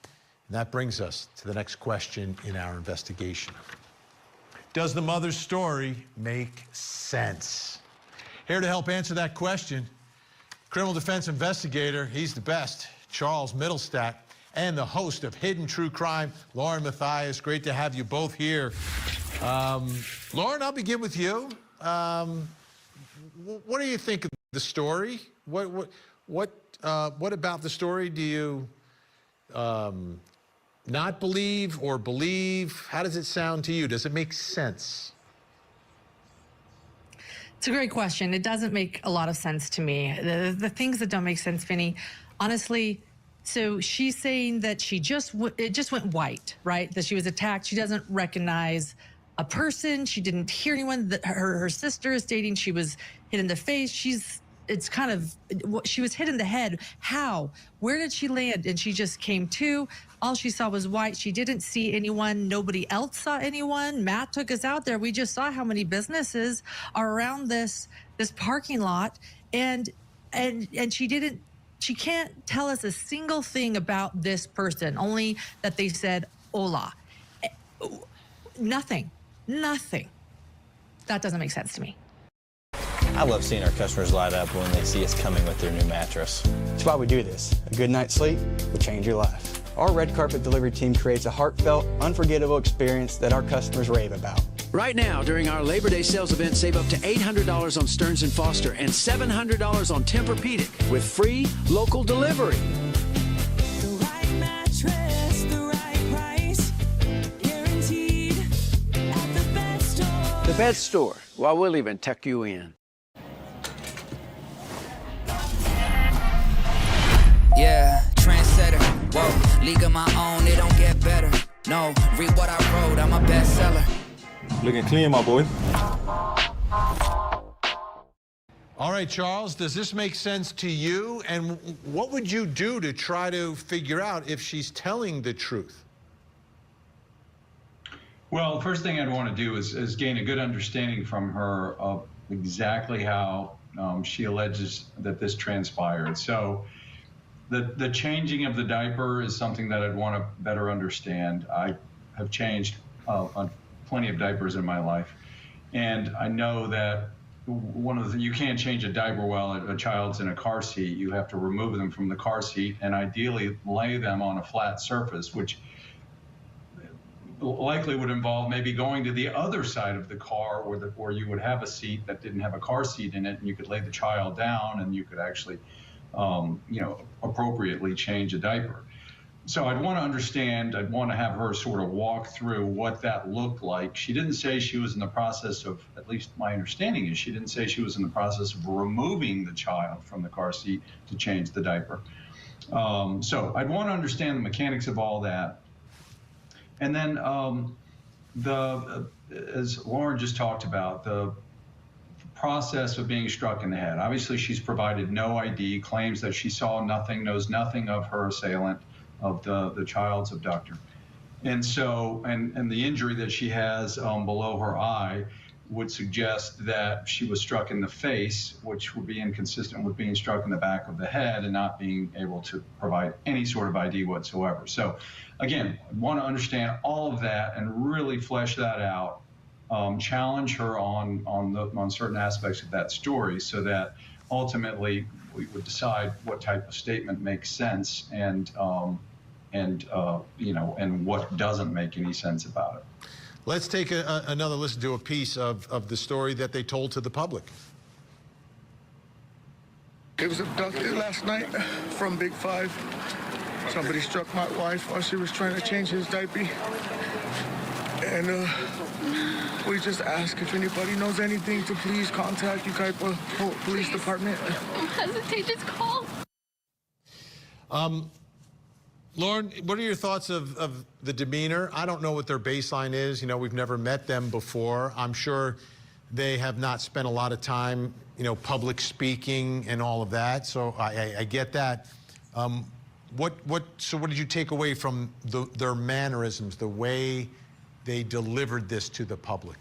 [SPEAKER 11] And that brings us to the next question in our investigation. Does the mother's story make sense? Here to help answer that question, criminal defense investigator, he's the best, Charles Middlestack, and the host of Hidden True Crime, Lauren Mathias. Great to have you both here. Lauren, I'll begin with you. What do you think of the story? What about the story do you not believe or believe? How does it sound to you? Does it make sense?
[SPEAKER 2] It's a great question. It doesn't make a lot of sense to me. The things that don't make sense, Vinny, honestly, so she's saying that it just went white, right? That she was attacked. She doesn't recognize a person. She didn't hear anyone. Her sister is stating she was hit in the face. She was hit in the head. How? Where did she land? And she just came to. All she saw was white. She didn't see anyone. Nobody else saw anyone. Matt took us out there. We just saw how many businesses are around this parking lot, and she can't tell us a single thing about this person, only that they said hola. Nothing. That doesn't make sense to me.
[SPEAKER 3] I love seeing our customers light up when they see us coming with their new mattress.
[SPEAKER 6] That's why we do this. A good night's sleep will change your life. Our red carpet delivery team creates a heartfelt, unforgettable experience that our customers rave about.
[SPEAKER 24] Right now, during our Labor Day sales event, save up to $800 on Stearns & Foster and $700 on Tempur-Pedic with free local delivery.
[SPEAKER 16] The right mattress, the right price, guaranteed at the bed store.
[SPEAKER 24] The Bed Store. Well, we'll even tuck you in.
[SPEAKER 16] Yeah, trendsetter. Whoa, league of my own, it don't get better. No, read what I wrote, I'm a bestseller.
[SPEAKER 11] Looking clean, my boy. All right, Charles, does this make sense to you? And what would you do to try to figure out if she's telling the truth?
[SPEAKER 25] Well, the first thing I'd want to do is gain a good understanding from her of exactly how she alleges that this transpired. So the changing of the diaper is something that I'd want to better understand. I have changed on plenty of diapers in my life, and I know that you can't change a diaper while a child's in a car seat. You have to remove them from the car seat and ideally lay them on a flat surface, which likely would involve maybe going to the other side of the car where you would have a seat that didn't have a car seat in it, and you could lay the child down and you could actually appropriately change a diaper. So I'd want to understand, I'd want to have her sort of walk through what that looked like. She didn't say she was in the process of, at least my understanding is, she didn't say she was in the process of removing the child from the car seat to change the diaper. So I'd want to understand the mechanics of all that. And then as Lauren just talked about, the process of being struck in the head. Obviously, she's provided no ID, claims that she saw nothing, knows nothing of her assailant, of the child's abductor. And so, and the injury that she has below her eye would suggest that she was struck in the face, which would be inconsistent with being struck in the back of the head and not being able to provide any sort of ID whatsoever. So again, I want to understand all of that and really flesh that out, challenge her on certain aspects of that story so that ultimately we would decide what type of statement makes sense and what doesn't make any sense about it.
[SPEAKER 11] Let's take another listen to a piece of the story that they told to the public.
[SPEAKER 13] He was abducted last night from Big 5. Somebody struck my wife while she was trying to change his diaper. And we just ask if anybody knows anything to please contact Ukaipa Police Department.
[SPEAKER 14] Don't hesitate, just call.
[SPEAKER 11] Lauren, what are your thoughts of the demeanor? I don't know what their baseline is. You know, we've never met them before. I'm sure they have not spent a lot of time, you know, public speaking and all of that. So I get that. So what did you take away from their mannerisms, the way they delivered this to the public?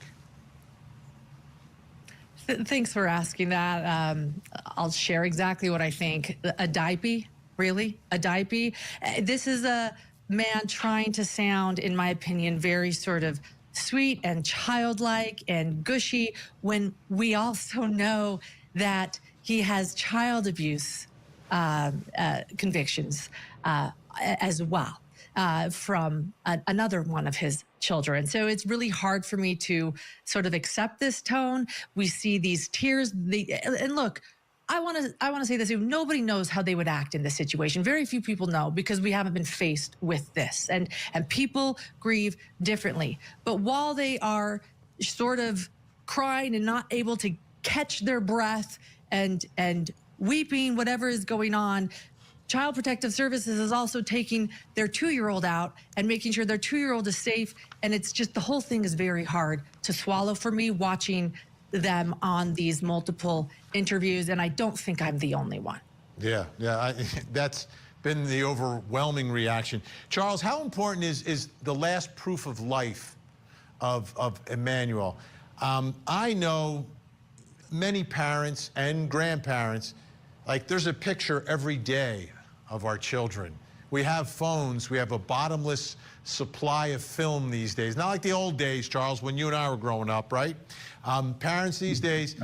[SPEAKER 2] Thanks for asking that. I'll share exactly what I think. A diaper. Really? A diaper? This is a man trying to sound, in my opinion, very sort of sweet and childlike and gushy when we also know that he has child abuse convictions as well from another one of his children. So it's really hard for me to sort of accept this tone. We see these tears. And look, I want to say this. Nobody knows how they would act in this situation. Very few people know because we haven't been faced with this. And people grieve differently. But while they are sort of crying and not able to catch their breath and weeping, whatever is going on, Child Protective Services is also taking their 2-year-old out and making sure their 2-year-old is safe. And it's just, the whole thing is very hard to swallow for me watching them on these multiple interviews, and I don't think I'm the only one.
[SPEAKER 11] Yeah, that's been the overwhelming reaction. Charles, how important is the last proof of life of Emmanuel? I know many parents and grandparents, like there's a picture every day of our children. We have phones, we have a bottomless supply of film these days. Not like the old days, Charles, when you and I were growing up, right? Parents these days,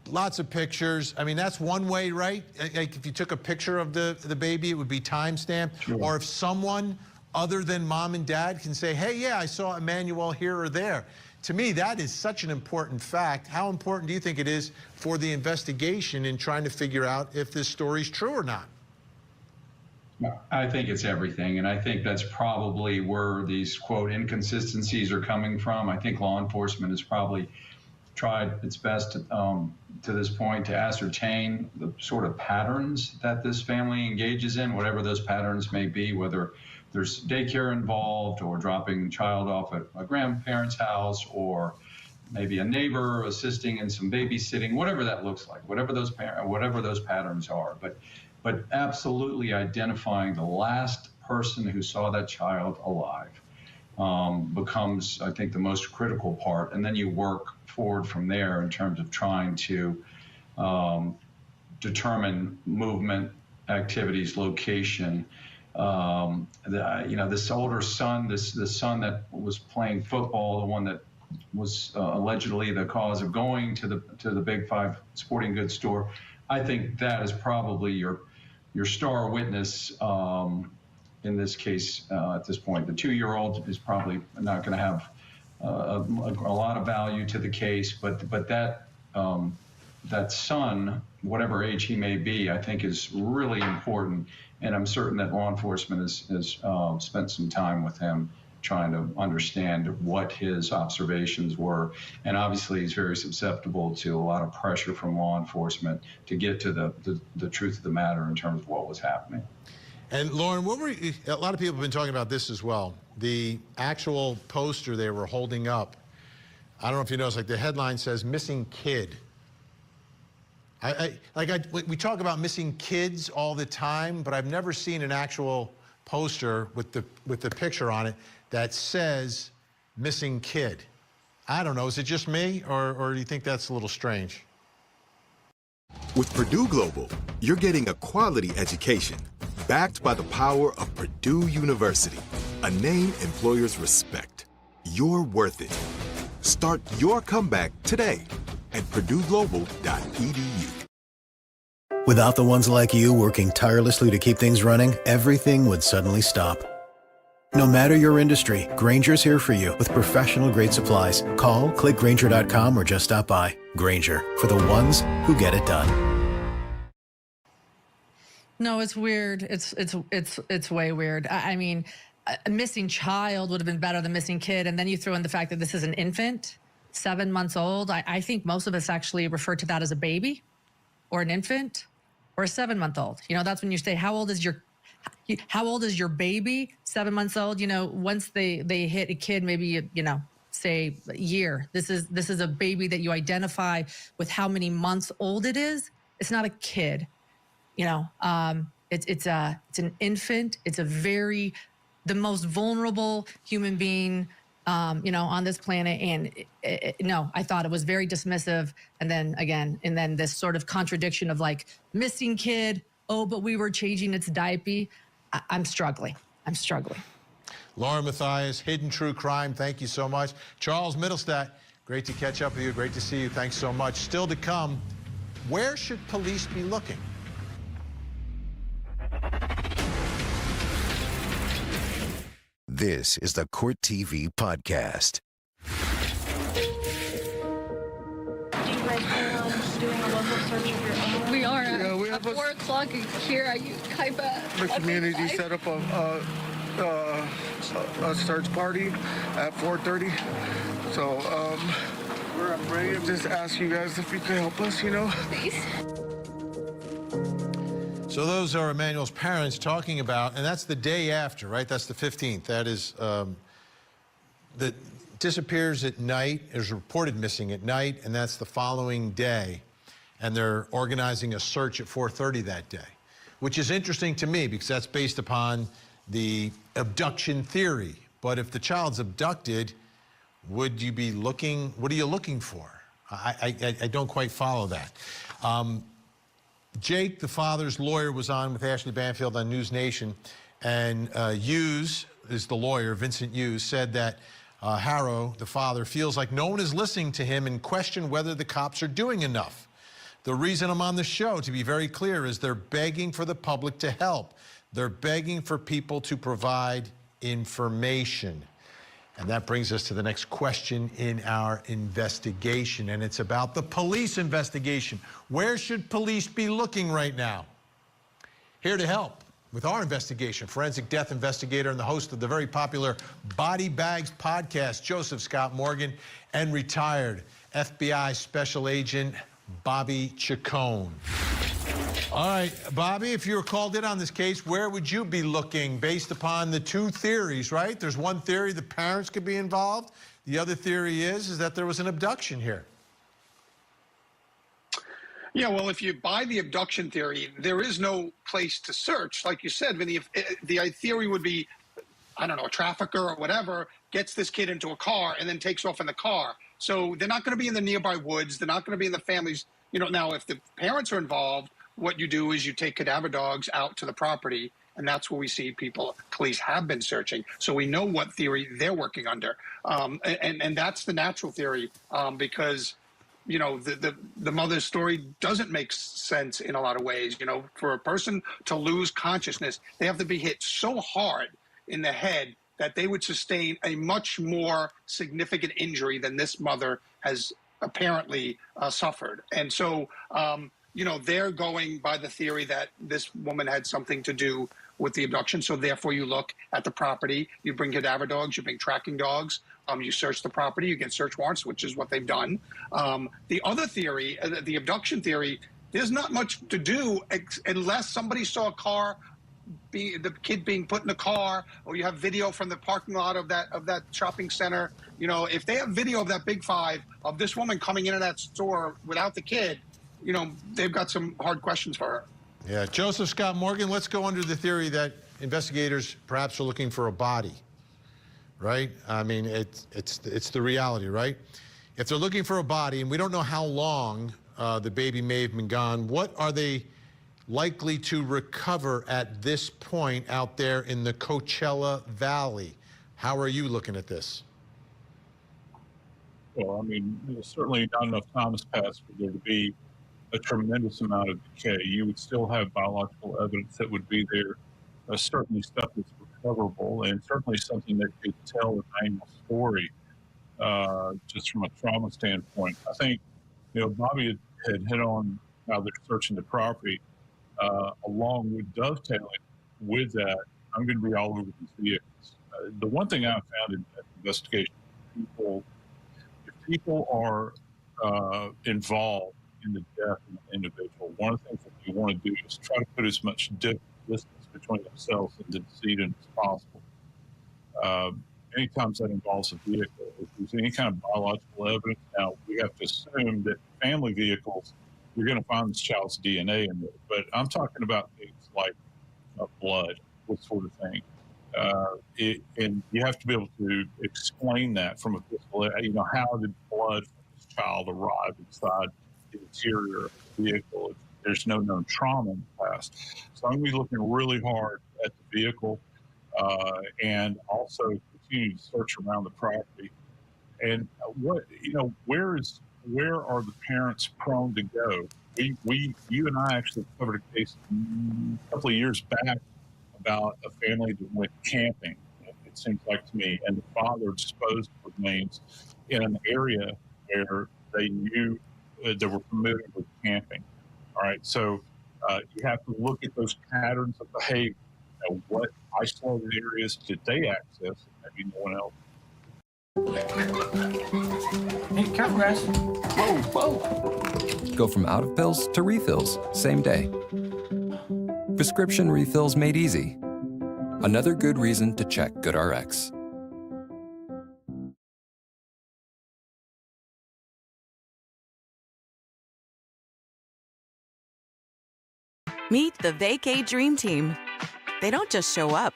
[SPEAKER 11] lots of pictures. I mean, that's one way, right? Like if you took a picture of the baby, it would be time-stamped. Sure. Or if someone other than mom and dad can say, hey, yeah, I saw Emmanuel here or there. To me, that is such an important fact. How important do you think it is for the investigation in trying to figure out if this story's true or not?
[SPEAKER 25] I think it's everything, and I think that's probably where these, quote, inconsistencies are coming from. I think law enforcement has probably tried its best to this point to ascertain the sort of patterns that this family engages in, whatever those patterns may be, whether there's daycare involved or dropping child off at a grandparent's house or maybe a neighbor assisting in some babysitting, whatever that looks like, whatever those patterns are. But absolutely identifying the last person who saw that child alive becomes, I think, the most critical part. And then you work forward from there in terms of trying to determine movement, activities, location. This older son, this son that was playing football, the one that was allegedly the cause of going to the Big 5 sporting goods store. I think that is probably your star witness in this case at this point. The 2-year-old is probably not going to have a lot of value to the case, but that son, whatever age he may be, I think is really important. And I'm certain that law enforcement has spent some time with him trying to understand what his observations were. And obviously he's very susceptible to a lot of pressure from law enforcement to get to the truth of the matter in terms of what was happening.
[SPEAKER 11] And Lauren, a lot of people have been talking about this as well. The actual poster they were holding up, I don't know if you noticed, like the headline says, missing kid. We talk about missing kids all the time, but I've never seen an actual poster with the picture on it that says missing kid. I don't know, is it just me, or do you think that's a little strange?
[SPEAKER 4] With Purdue Global, you're getting a quality education backed by the power of Purdue University, a name employers respect. You're worth it. Start your comeback today at purdueglobal.edu.
[SPEAKER 5] Without the ones like you working tirelessly to keep things running, everything would suddenly stop. No matter your industry, Grainger's here for you with professional-grade supplies. Call, click Grainger.com, or just stop by. Grainger, for the ones who get it done.
[SPEAKER 2] No, it's weird. It's way weird. I mean, a missing child would have been better than missing kid, and then you throw in the fact that this is an infant, 7 months old. I think most of us actually refer to that as a baby, or an infant, or a 7-month-old. You know, that's when you say, how old is your baby? 7 months old. You know, once they hit a kid, maybe, you know, say a year. This is a baby that you identify with how many months old it is. It's not a kid. You know, it's an infant. It's the most vulnerable human being, you know, on this planet. And no, I thought it was very dismissive. And then this sort of contradiction of like missing kid. Oh, but we were changing its diaper. I'm struggling.
[SPEAKER 11] Laura Mathias, Hidden True Crime, thank you so much. Charles Middlestat, great to catch up with you. Great to see you. Thanks so much. Still to come, where should police be looking?
[SPEAKER 10] This is the Court TV podcast.
[SPEAKER 19] Do you guys plan on doing a local search of your own?
[SPEAKER 14] We are
[SPEAKER 13] we
[SPEAKER 14] at
[SPEAKER 13] have
[SPEAKER 14] 4 o'clock here at Kaiba.
[SPEAKER 13] The community set up a search party at 4:30. So we're just ask you guys if you could help us, you know.
[SPEAKER 14] Please.
[SPEAKER 11] So those are Emmanuel's parents talking about, and that's the day after, right? That's the 15th. That is, that disappears at night, is reported missing at night, and that's the following day. And they're organizing a search at 4:30 that day, which is interesting to me because that's based upon the abduction theory. But if the child's abducted, would you be looking, what are you looking for? I don't quite follow that. Jake, the father's lawyer, was on with Ashley Banfield on News Nation, and Hughes is the lawyer, Vincent Hughes, said that Haro, the father, feels like no one is listening to him and question whether the cops are doing enough. The reason I'm on the show, to be very clear, is they're begging for the public to help. They're begging for people to provide information. And that brings us to the next question in our investigation, and it's about the police investigation. Where should police be looking right now? Here to help with our investigation, forensic death investigator and the host of the very popular Body Bags podcast, Joseph Scott Morgan, and retired FBI Special Agent Bobby Chacon. All right, Bobby, if you were called in on this case, where would you be looking based upon the two theories, right? There's one theory the parents could be involved. The other theory is that there was an abduction here.
[SPEAKER 7] Yeah, well, if you buy the abduction theory, there is no place to search. Like you said, Vinny, if the theory would be, I don't know, a trafficker or whatever gets this kid into a car and then takes off in the car. So they're not going to be in the nearby woods. They're not going to be in the families. You know, now, if the parents are involved, what you do is you take cadaver dogs out to the property, and that's where we see police have been searching. So we know what theory they're working under. And that's the natural theory because, you know, the mother's story doesn't make sense in a lot of ways. You know, for a person to lose consciousness, they have to be hit so hard in the head that they would sustain a much more significant injury than this mother has apparently suffered. And so, you know, they're going by the theory that this woman had something to do with the abduction. So therefore you look at the property, you bring cadaver dogs, you bring tracking dogs, you search the property, you get search warrants, which is what they've done. The other theory, the abduction theory, there's not much to do unless somebody saw a car, the kid being put in a car, or you have video from the parking lot of that shopping center. You know, if they have video of that Big Five, of this woman coming into that store without the kid, you know, they've got some hard questions for her.
[SPEAKER 11] Yeah, Joseph Scott Morgan, let's go under the theory that investigators perhaps are looking for a body, right? I mean, it's the reality, right? If they're looking for a body, and we don't know how long the baby may have been gone, what are they likely to recover at this point out there in the Coachella Valley? How are you looking at this?
[SPEAKER 8] Well, I mean, certainly not enough time has passed for there to be a tremendous amount of decay. You would still have biological evidence that would be there, certainly stuff that's recoverable, and certainly something that could tell an annual story, just from a trauma standpoint. I think, you know, Bobby had hit on how they're searching the property, along with dovetailing with that. I'm going to be all over these vehicles. The one thing I found in that investigation, if people are involved in the death of an individual, one of the things that you want to do is try to put as much distance between themselves and the decedent as possible. Many times that involves a vehicle. If there's any kind of biological evidence, now we have to assume that family vehicles, you're going to find this child's DNA in there. But I'm talking about things like blood, this sort of thing. And you have to be able to explain that from a physical, you know, how did blood from this child arrive inside the interior of the vehicle if there's no known trauma in the past? So I'm going to be looking really hard at the vehicle and also continue to search around the property. And where are the parents prone to go? You and I actually covered a case a couple of years back about a family that went camping, it seems like to me, and the father disposed of remains in an area where they knew they were familiar with camping. All right, so you have to look at those patterns of behavior. You know, what isolated areas did they access that maybe no one else?
[SPEAKER 16] Hey, careful, guys. Whoa, whoa. Go from out of pills to refills, same day. Prescription refills made easy. Another good reason to check GoodRx.
[SPEAKER 9] Meet the Vacay Dream Team. They don't just show up,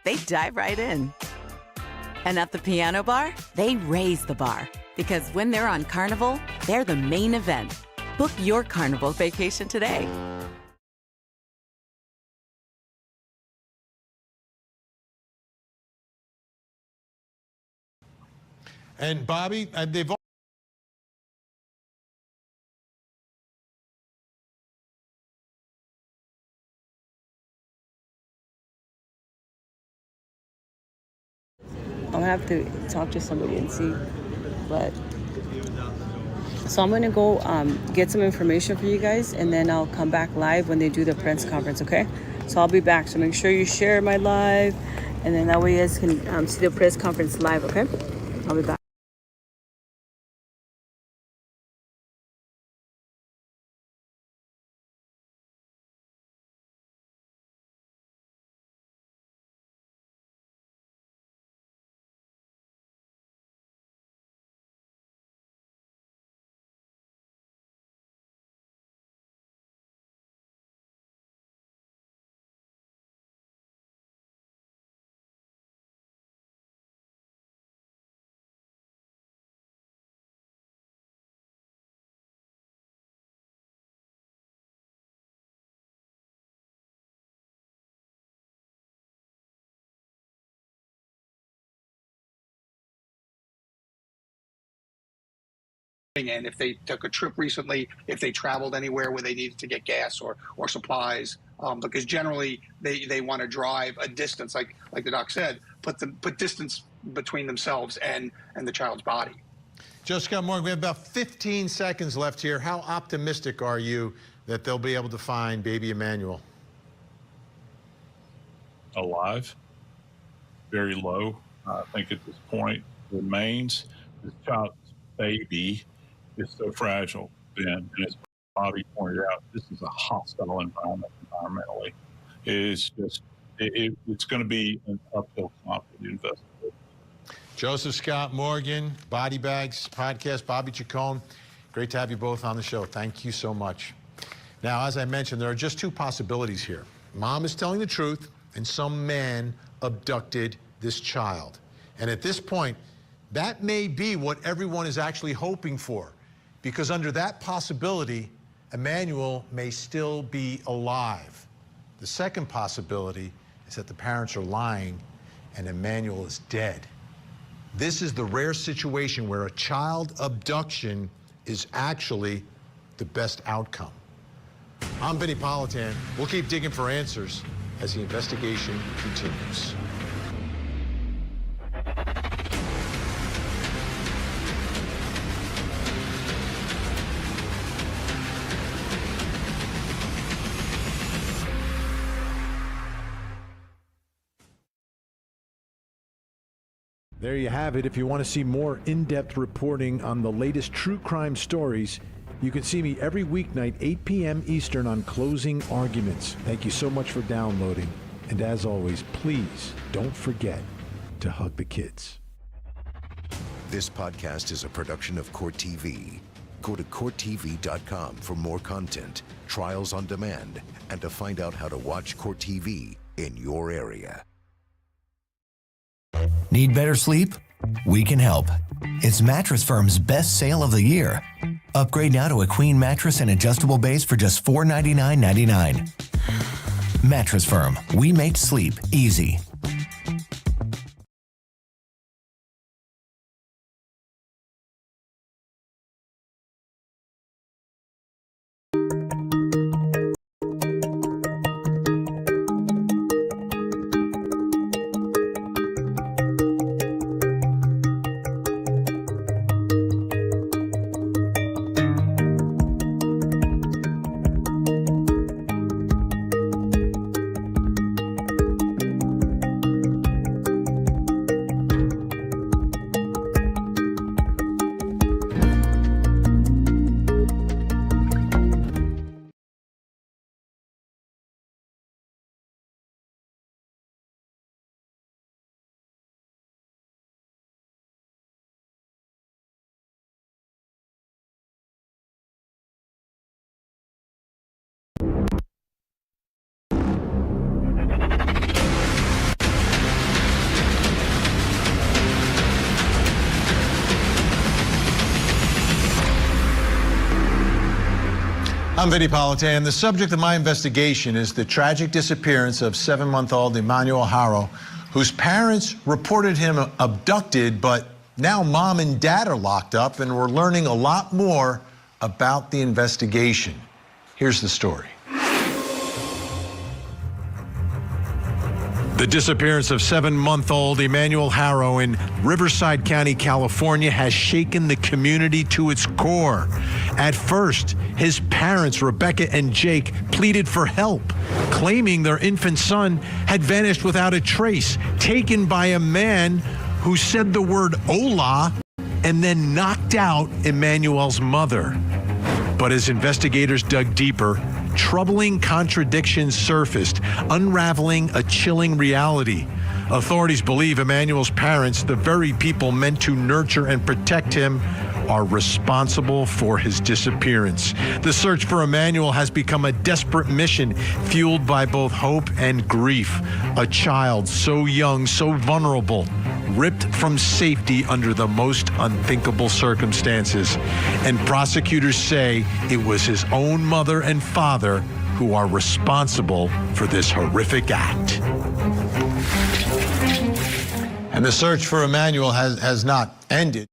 [SPEAKER 9] they dive right in. And at the piano bar, they raise the bar. Because when they're on Carnival, they're the main event. Book your Carnival vacation today.
[SPEAKER 11] And Bobby, they've all
[SPEAKER 12] I'm gonna have to talk to somebody and see, but so I'm gonna go get some information for you guys, and then I'll come back live when they do the press conference. Okay, so I'll be back. So make sure you share my live, and then that way you guys can see the press conference live. Okay, I'll be back.
[SPEAKER 7] And if they took a trip recently, if they traveled anywhere where they needed to get gas or supplies, because generally they want to drive a distance, like the doc said, put distance between themselves and the child's body.
[SPEAKER 11] Joe Scott Morgan, we have about 15 seconds left here. How optimistic are you that they'll be able to find baby Emmanuel?
[SPEAKER 8] Alive. Very low. I think at this point remains. This child's baby is so fragile, Ben, and as Bobby pointed out, this is a hostile environment environmentally. It's just, it's going to be an uphill climb for the investigation.
[SPEAKER 11] Joseph Scott Morgan, Body Bags Podcast, Bobby Chacon. Great to have you both on the show. Thank you so much. Now, as I mentioned, there are just two possibilities here. Mom is telling the truth, and some man abducted this child. And at this point, that may be what everyone is actually hoping for, because under that possibility, Emmanuel may still be alive. The second possibility is that the parents are lying and Emmanuel is dead. This is the rare situation where a child abduction is actually the best outcome. I'm Vinny Politan. We'll keep digging for answers as the investigation continues. There you have it. If you want to see more in-depth reporting on the latest true crime stories, you can see me every weeknight, 8 p.m. Eastern on Closing Arguments. Thank you so much for downloading. And as always, please don't forget to hug the kids.
[SPEAKER 10] This podcast is a production of Court TV. Go to CourtTV.com for more content, trials on demand, and to find out how to watch Court TV in your area.
[SPEAKER 1] Need better sleep? We can help. It's Mattress Firm's best sale of the year. Upgrade now to a queen mattress and adjustable base for just $499.99. Mattress Firm. We make sleep easy.
[SPEAKER 11] I'm Vinny Politan. The subject of my investigation is the tragic disappearance of 7-month-old Emmanuel Haro, whose parents reported him abducted, but now mom and dad are locked up, and we're learning a lot more about the investigation. Here's the story. The disappearance of 7-month-old Emmanuel Haro in Riverside County, California has shaken the community to its core. At first, his parents, Rebecca and Jake, pleaded for help, claiming their infant son had vanished without a trace, taken by a man who said the word hola and then knocked out Emmanuel's mother. But as investigators dug deeper, troubling contradictions surfaced, unraveling a chilling reality. Authorities believe Emmanuel's parents, the very people meant to nurture and protect him, are responsible for his disappearance. The search for Emmanuel has become a desperate mission, fueled by both hope and grief. A child so young, so vulnerable, ripped from safety under the most unthinkable circumstances. And prosecutors say it was his own mother and father who are responsible for this horrific act. And the search for Emmanuel has not ended.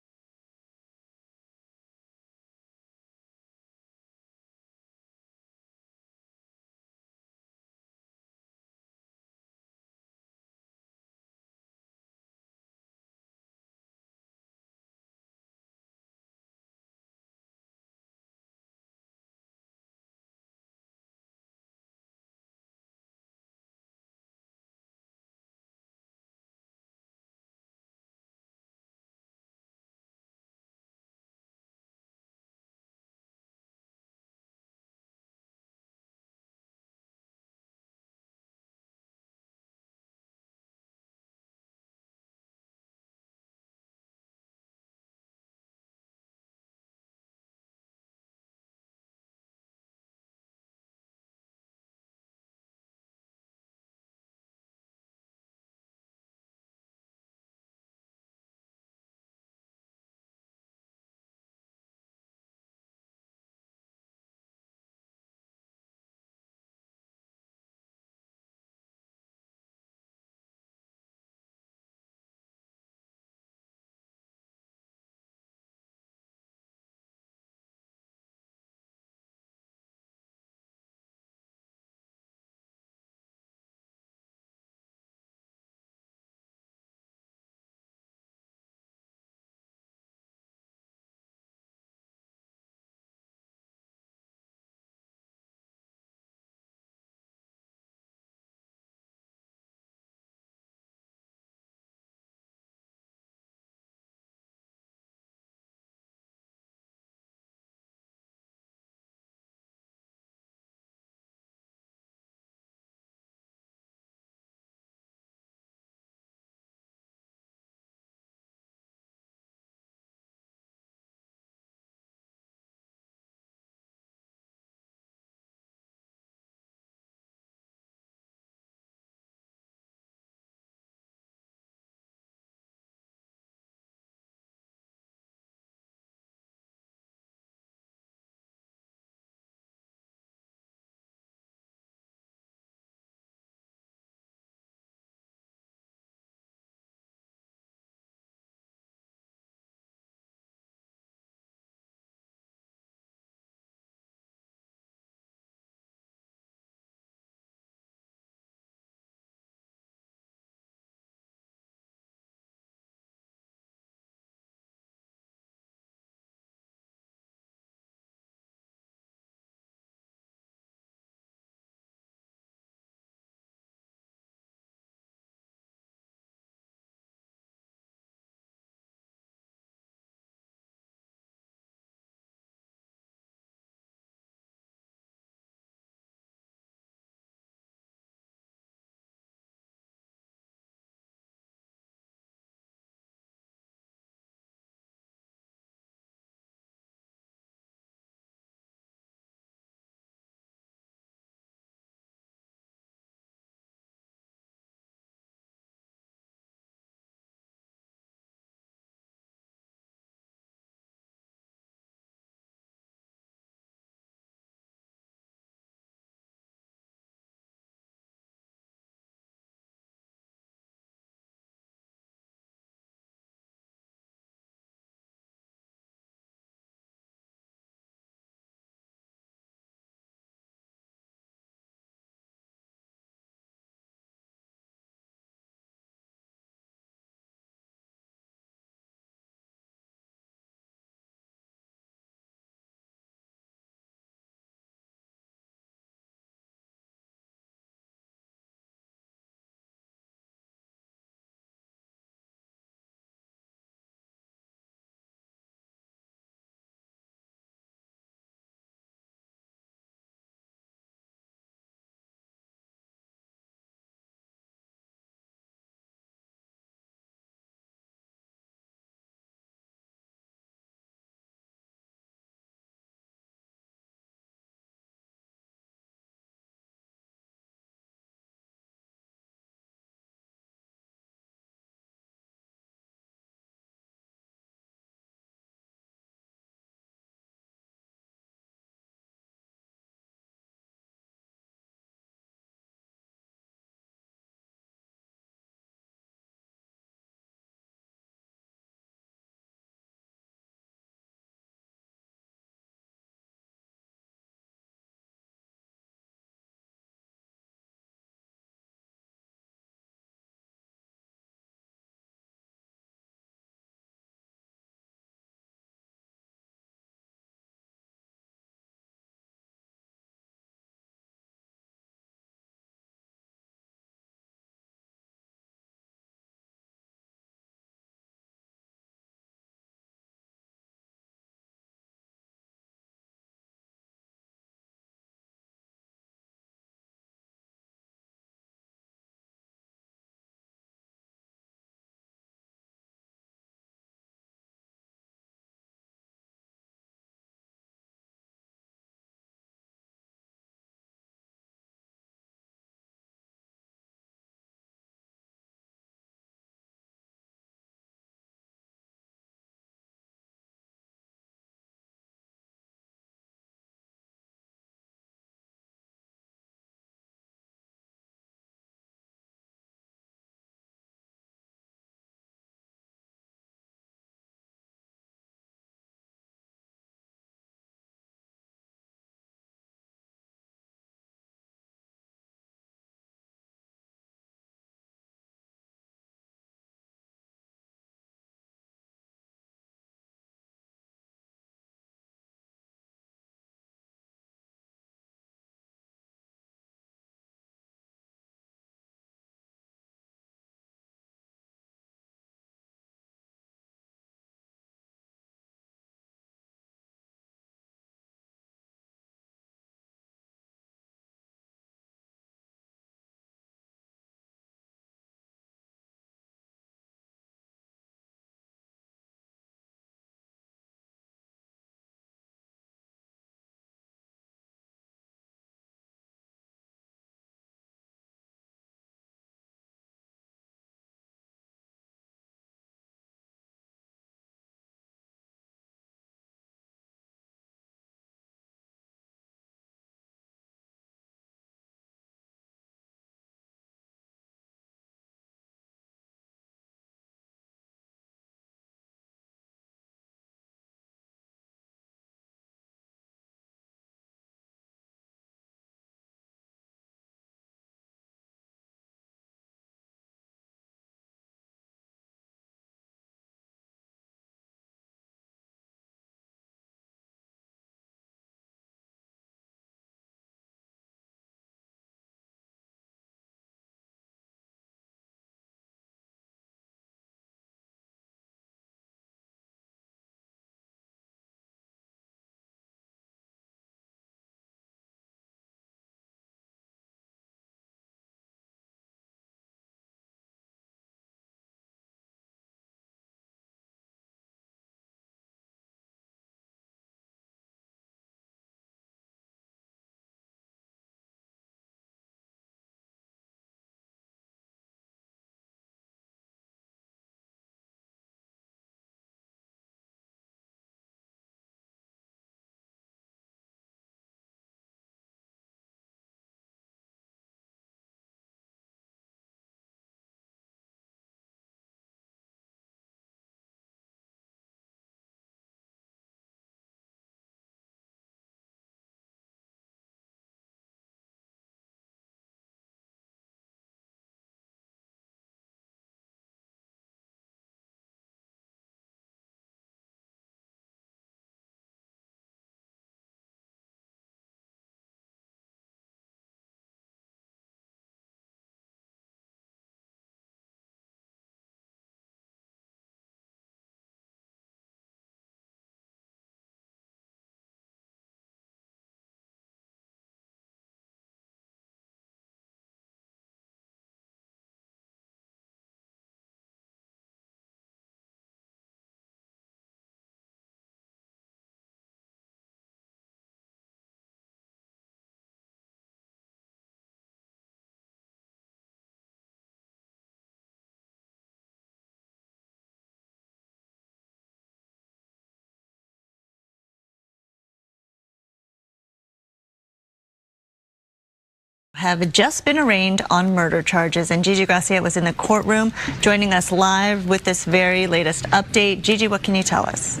[SPEAKER 17] Have just been arraigned on murder charges, and Gigi Gracia was in the courtroom joining us live with this very latest update. Gigi, what can you tell us?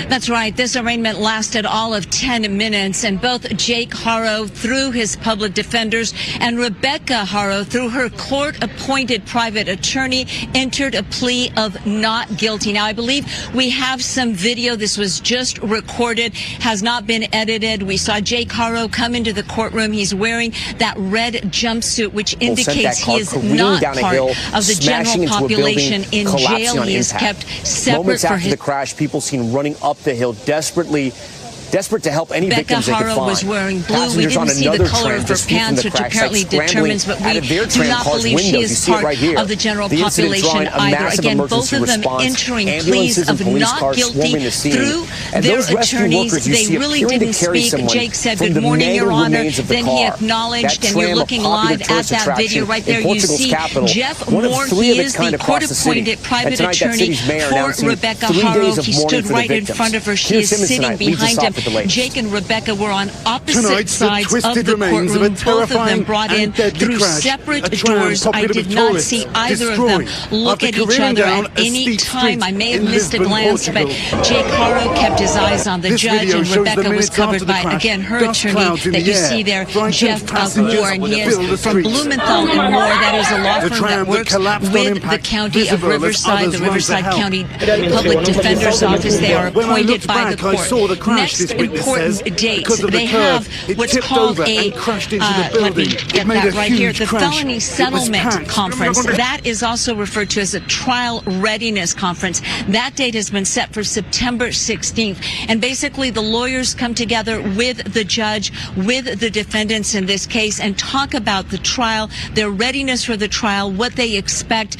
[SPEAKER 18] That's right. This arraignment lasted all of 10 minutes, and both Jake Haro, through his public defenders, and Rebecca Haro, through her court-appointed private attorney, entered a plea of not guilty. Now, I believe we have some video. This was just recorded, has not been edited. We saw Jake Haro come into the courtroom. He's wearing that red jumpsuit, which indicates he is not part of the general population in jail. He is kept separate.
[SPEAKER 20] Moments
[SPEAKER 18] for
[SPEAKER 20] after
[SPEAKER 18] his
[SPEAKER 20] the crash, people seen running up the hill, desperate to help any victims they could find.
[SPEAKER 18] Haro was wearing blue.
[SPEAKER 20] Passengers
[SPEAKER 18] We didn't see the color of her pants, which apparently determines, but we do not believe she is part of the general population either. Again, both of them entering pleas of not guilty through their attorneys. They really didn't speak. Jake said, "Good morning, Your Honor." Then he acknowledged, and you're looking live at that video right there. You see Jeff Moore. He is the court-appointed private attorney for Rebecca Haro. He stood right in front of her. She is sitting behind him. Jake and Rebecca were on opposite sides of the courtroom. Both of them brought in through separate doors. I did not see either of them look at each other at any time. I may have missed a glance, but Jake Haro kept his eyes on the judge, and Rebecca was covered by, again, her attorney that you see there, Jeff Moore. And he is from Blumenthal and Moore. That is a law firm that works with the county of Riverside, the Riverside County Public Defender's Office. They are appointed by the court. Next important dates. They have what's called a, let me get that right here, the Felony Settlement Conference. That is also referred to as a Trial Readiness Conference. That date has been set for September 16th. And basically the lawyers come together with the judge, with the defendants in this case, and talk about the trial, their readiness for the trial, what they expect,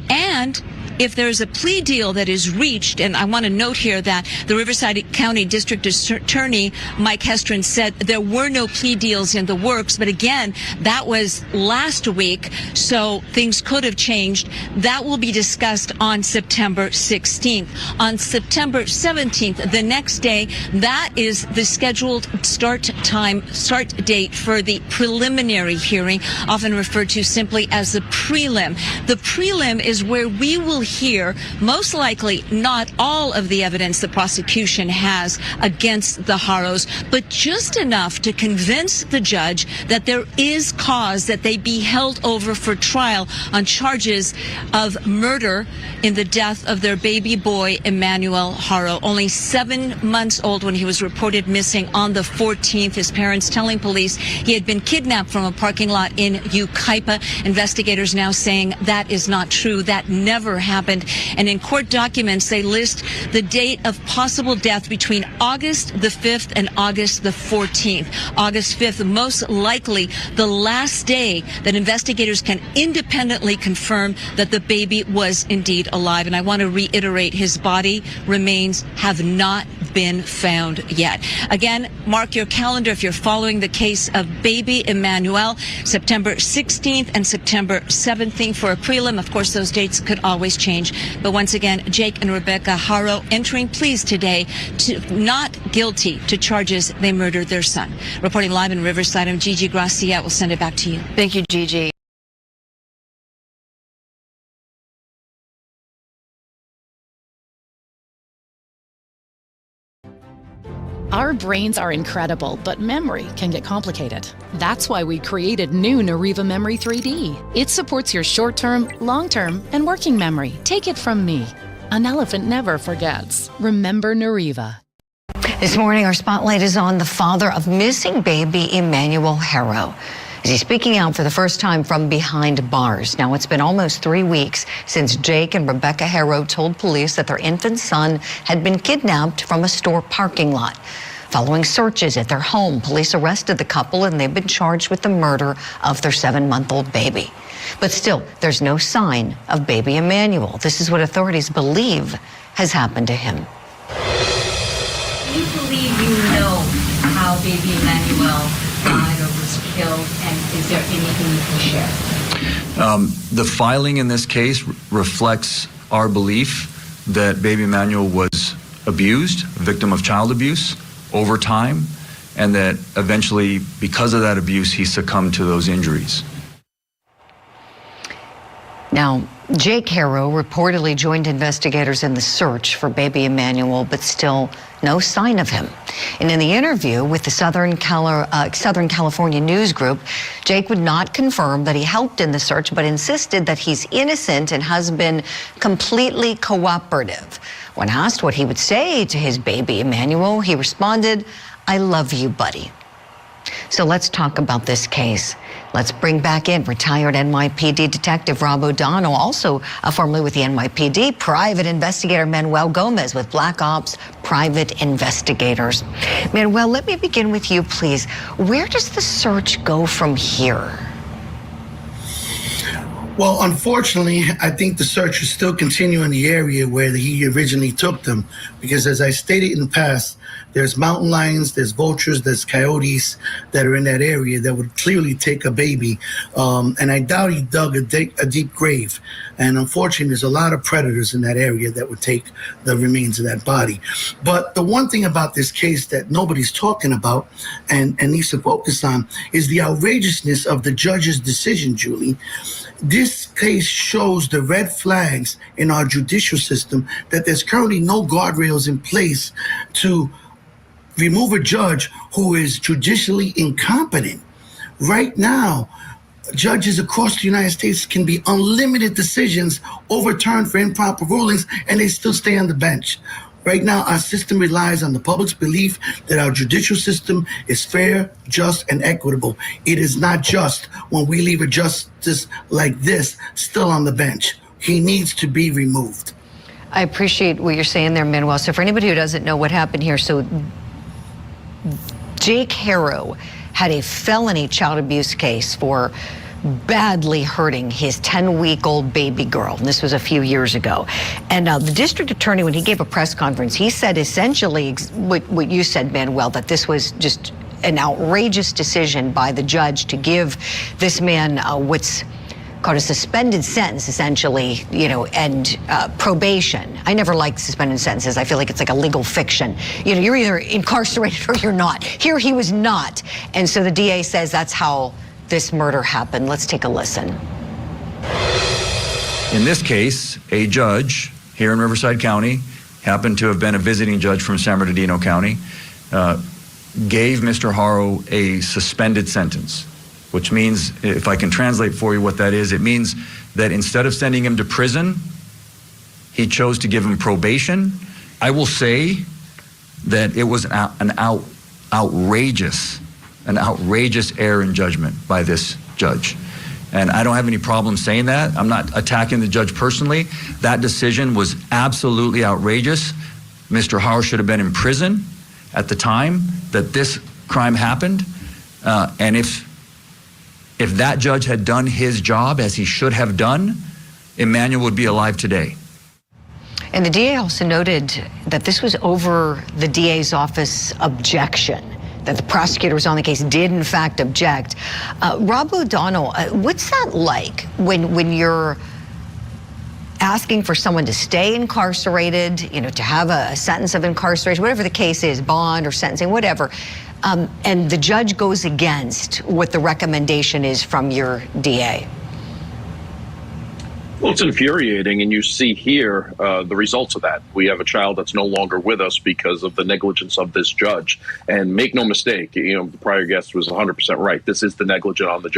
[SPEAKER 18] and if there's a plea deal that is reached. And I want to note here that the Riverside County District Attorney Mike Hestron said there were no plea deals in the works, but again, that was last week, so things could have changed. That will be discussed on September 16th. On September 17th, the next day, that is the scheduled start date for the preliminary hearing, often referred to simply as the prelim. The prelim is where we will hear most likely not all of the evidence the prosecution has against the Haros, but just enough to convince the judge that there is cause that they be held over for trial on charges of murder in the death of their baby boy, Emmanuel Haro, only 7 months old when he was reported missing on the 14th. His parents telling police he had been kidnapped from a parking lot in Yucaipa. Investigators now saying that is not true. That never happened. And in court documents, they list the date of possible death between August the 5th and August the 14th. August 5th, most likely the last day that investigators can independently confirm that the baby was indeed alive. And I want to reiterate, his body remains have not been found yet. Again, mark your calendar if you're following the case of baby Emmanuel, September 16th and September 17th for a prelim. Of course, those dates could always change. But once again, Jake and Rebecca Haro entering pleas today to not guilty to charges they murdered their son. Reporting live in Riverside, I'm Gigi Gracia. We'll send it back to you.
[SPEAKER 17] Thank you, Gigi.
[SPEAKER 21] Our brains are incredible, but memory can get complicated. That's why we created new Nariva Memory 3D. It supports your short-term, long-term, and working memory. Take it from me. An elephant never forgets. Remember Nariva.
[SPEAKER 23] This morning, our spotlight is on the father of missing baby Emmanuel Haro. He's speaking out for the first time from behind bars. Now, it's been almost 3 weeks since Jake and Rebecca Haro told police that their infant son had been kidnapped from a store parking lot. Following searches at their home, police arrested the couple, and they've been charged with the murder of their 7-month-old baby. But still, there's no sign of baby Emmanuel. This is what authorities believe has happened to him.
[SPEAKER 18] Do you believe you know how baby Emmanuel died or was killed, and is there anything you can share?
[SPEAKER 26] The filing in this case reflects our belief that baby Emmanuel was abused, a victim of child abuse over time, and that eventually, because of that abuse, he succumbed to those injuries.
[SPEAKER 23] Now, Jake Haro reportedly joined investigators in the search for baby Emmanuel, but still no sign of him. And in the interview with the Southern California News Group, Jake would not confirm that he helped in the search, but insisted that he's innocent and has been completely cooperative. When asked what he would say to his baby Emmanuel, he responded, "I love you, buddy." So let's talk about this case. Let's bring back in retired NYPD Detective Rob O'Donnell, also formerly with the NYPD, private investigator Manuel Gomez with Black Ops Private Investigators. Manuel, let me begin with you, please. Where does the search go from here?
[SPEAKER 3] Well, unfortunately, I think the search will still continue in the area where he originally took them, because as I stated in the past, there's mountain lions, there's vultures, there's coyotes that are in that area that would clearly take a baby. And I doubt he dug a deep grave. And unfortunately, there's a lot of predators in that area that would take the remains of that body. But the one thing about this case that nobody's talking about and needs to focus on is the outrageousness of the judge's decision, Julie. This case shows the red flags in our judicial system that there's currently no guardrails in place to remove a judge who is judicially incompetent. Right now, judges across the United States can be unlimited decisions overturned for improper rulings, and they still stay on the bench. Right now, our system relies on the public's belief that our judicial system is fair, just, and equitable. It is not just when we leave a justice like this still on the bench. He needs to be removed.
[SPEAKER 23] I appreciate what you're saying there, Manuel. So for anybody who doesn't know what happened here, so Jake Haro had a felony child abuse case for badly hurting his 10-week-old baby girl. And this was a few years ago. And the district attorney, when he gave a press conference, he said essentially what you said, Manuel, that this was just an outrageous decision by the judge to give this man what's called a suspended sentence, essentially, and probation. I never like suspended sentences. I feel like it's like a legal fiction. You're either incarcerated or you're not. Here he was not. And so the DA says that's how this murder happened. Let's take a listen.
[SPEAKER 26] In this case, a judge here in Riverside County, happened to have been a visiting judge from San Bernardino County, gave Mr. Haro a suspended sentence, which means, if I can translate for you what that is, it means that instead of sending him to prison, he chose to give him probation. I will say that it was an outrageous error in judgment by this judge. And I don't have any problem saying that. I'm not attacking the judge personally. That decision was absolutely outrageous. Mr. Haro should have been in prison at the time that this crime happened. And if that judge had done his job as he should have done, Emmanuel would be alive today.
[SPEAKER 23] And the DA also noted that this was over the DA's office objection, that the prosecutors on the case did in fact object. Rob O'Donnell, what's that like when you're asking for someone to stay incarcerated, to have a sentence of incarceration, whatever the case is, bond or sentencing, whatever, and the judge goes against what the recommendation is from your DA?
[SPEAKER 6] Well, it's infuriating, and you see here the results of that. We have a child that's no longer with us because of the negligence of this judge. And make no mistake, the prior guest was 100% right. This is the negligence on the judge.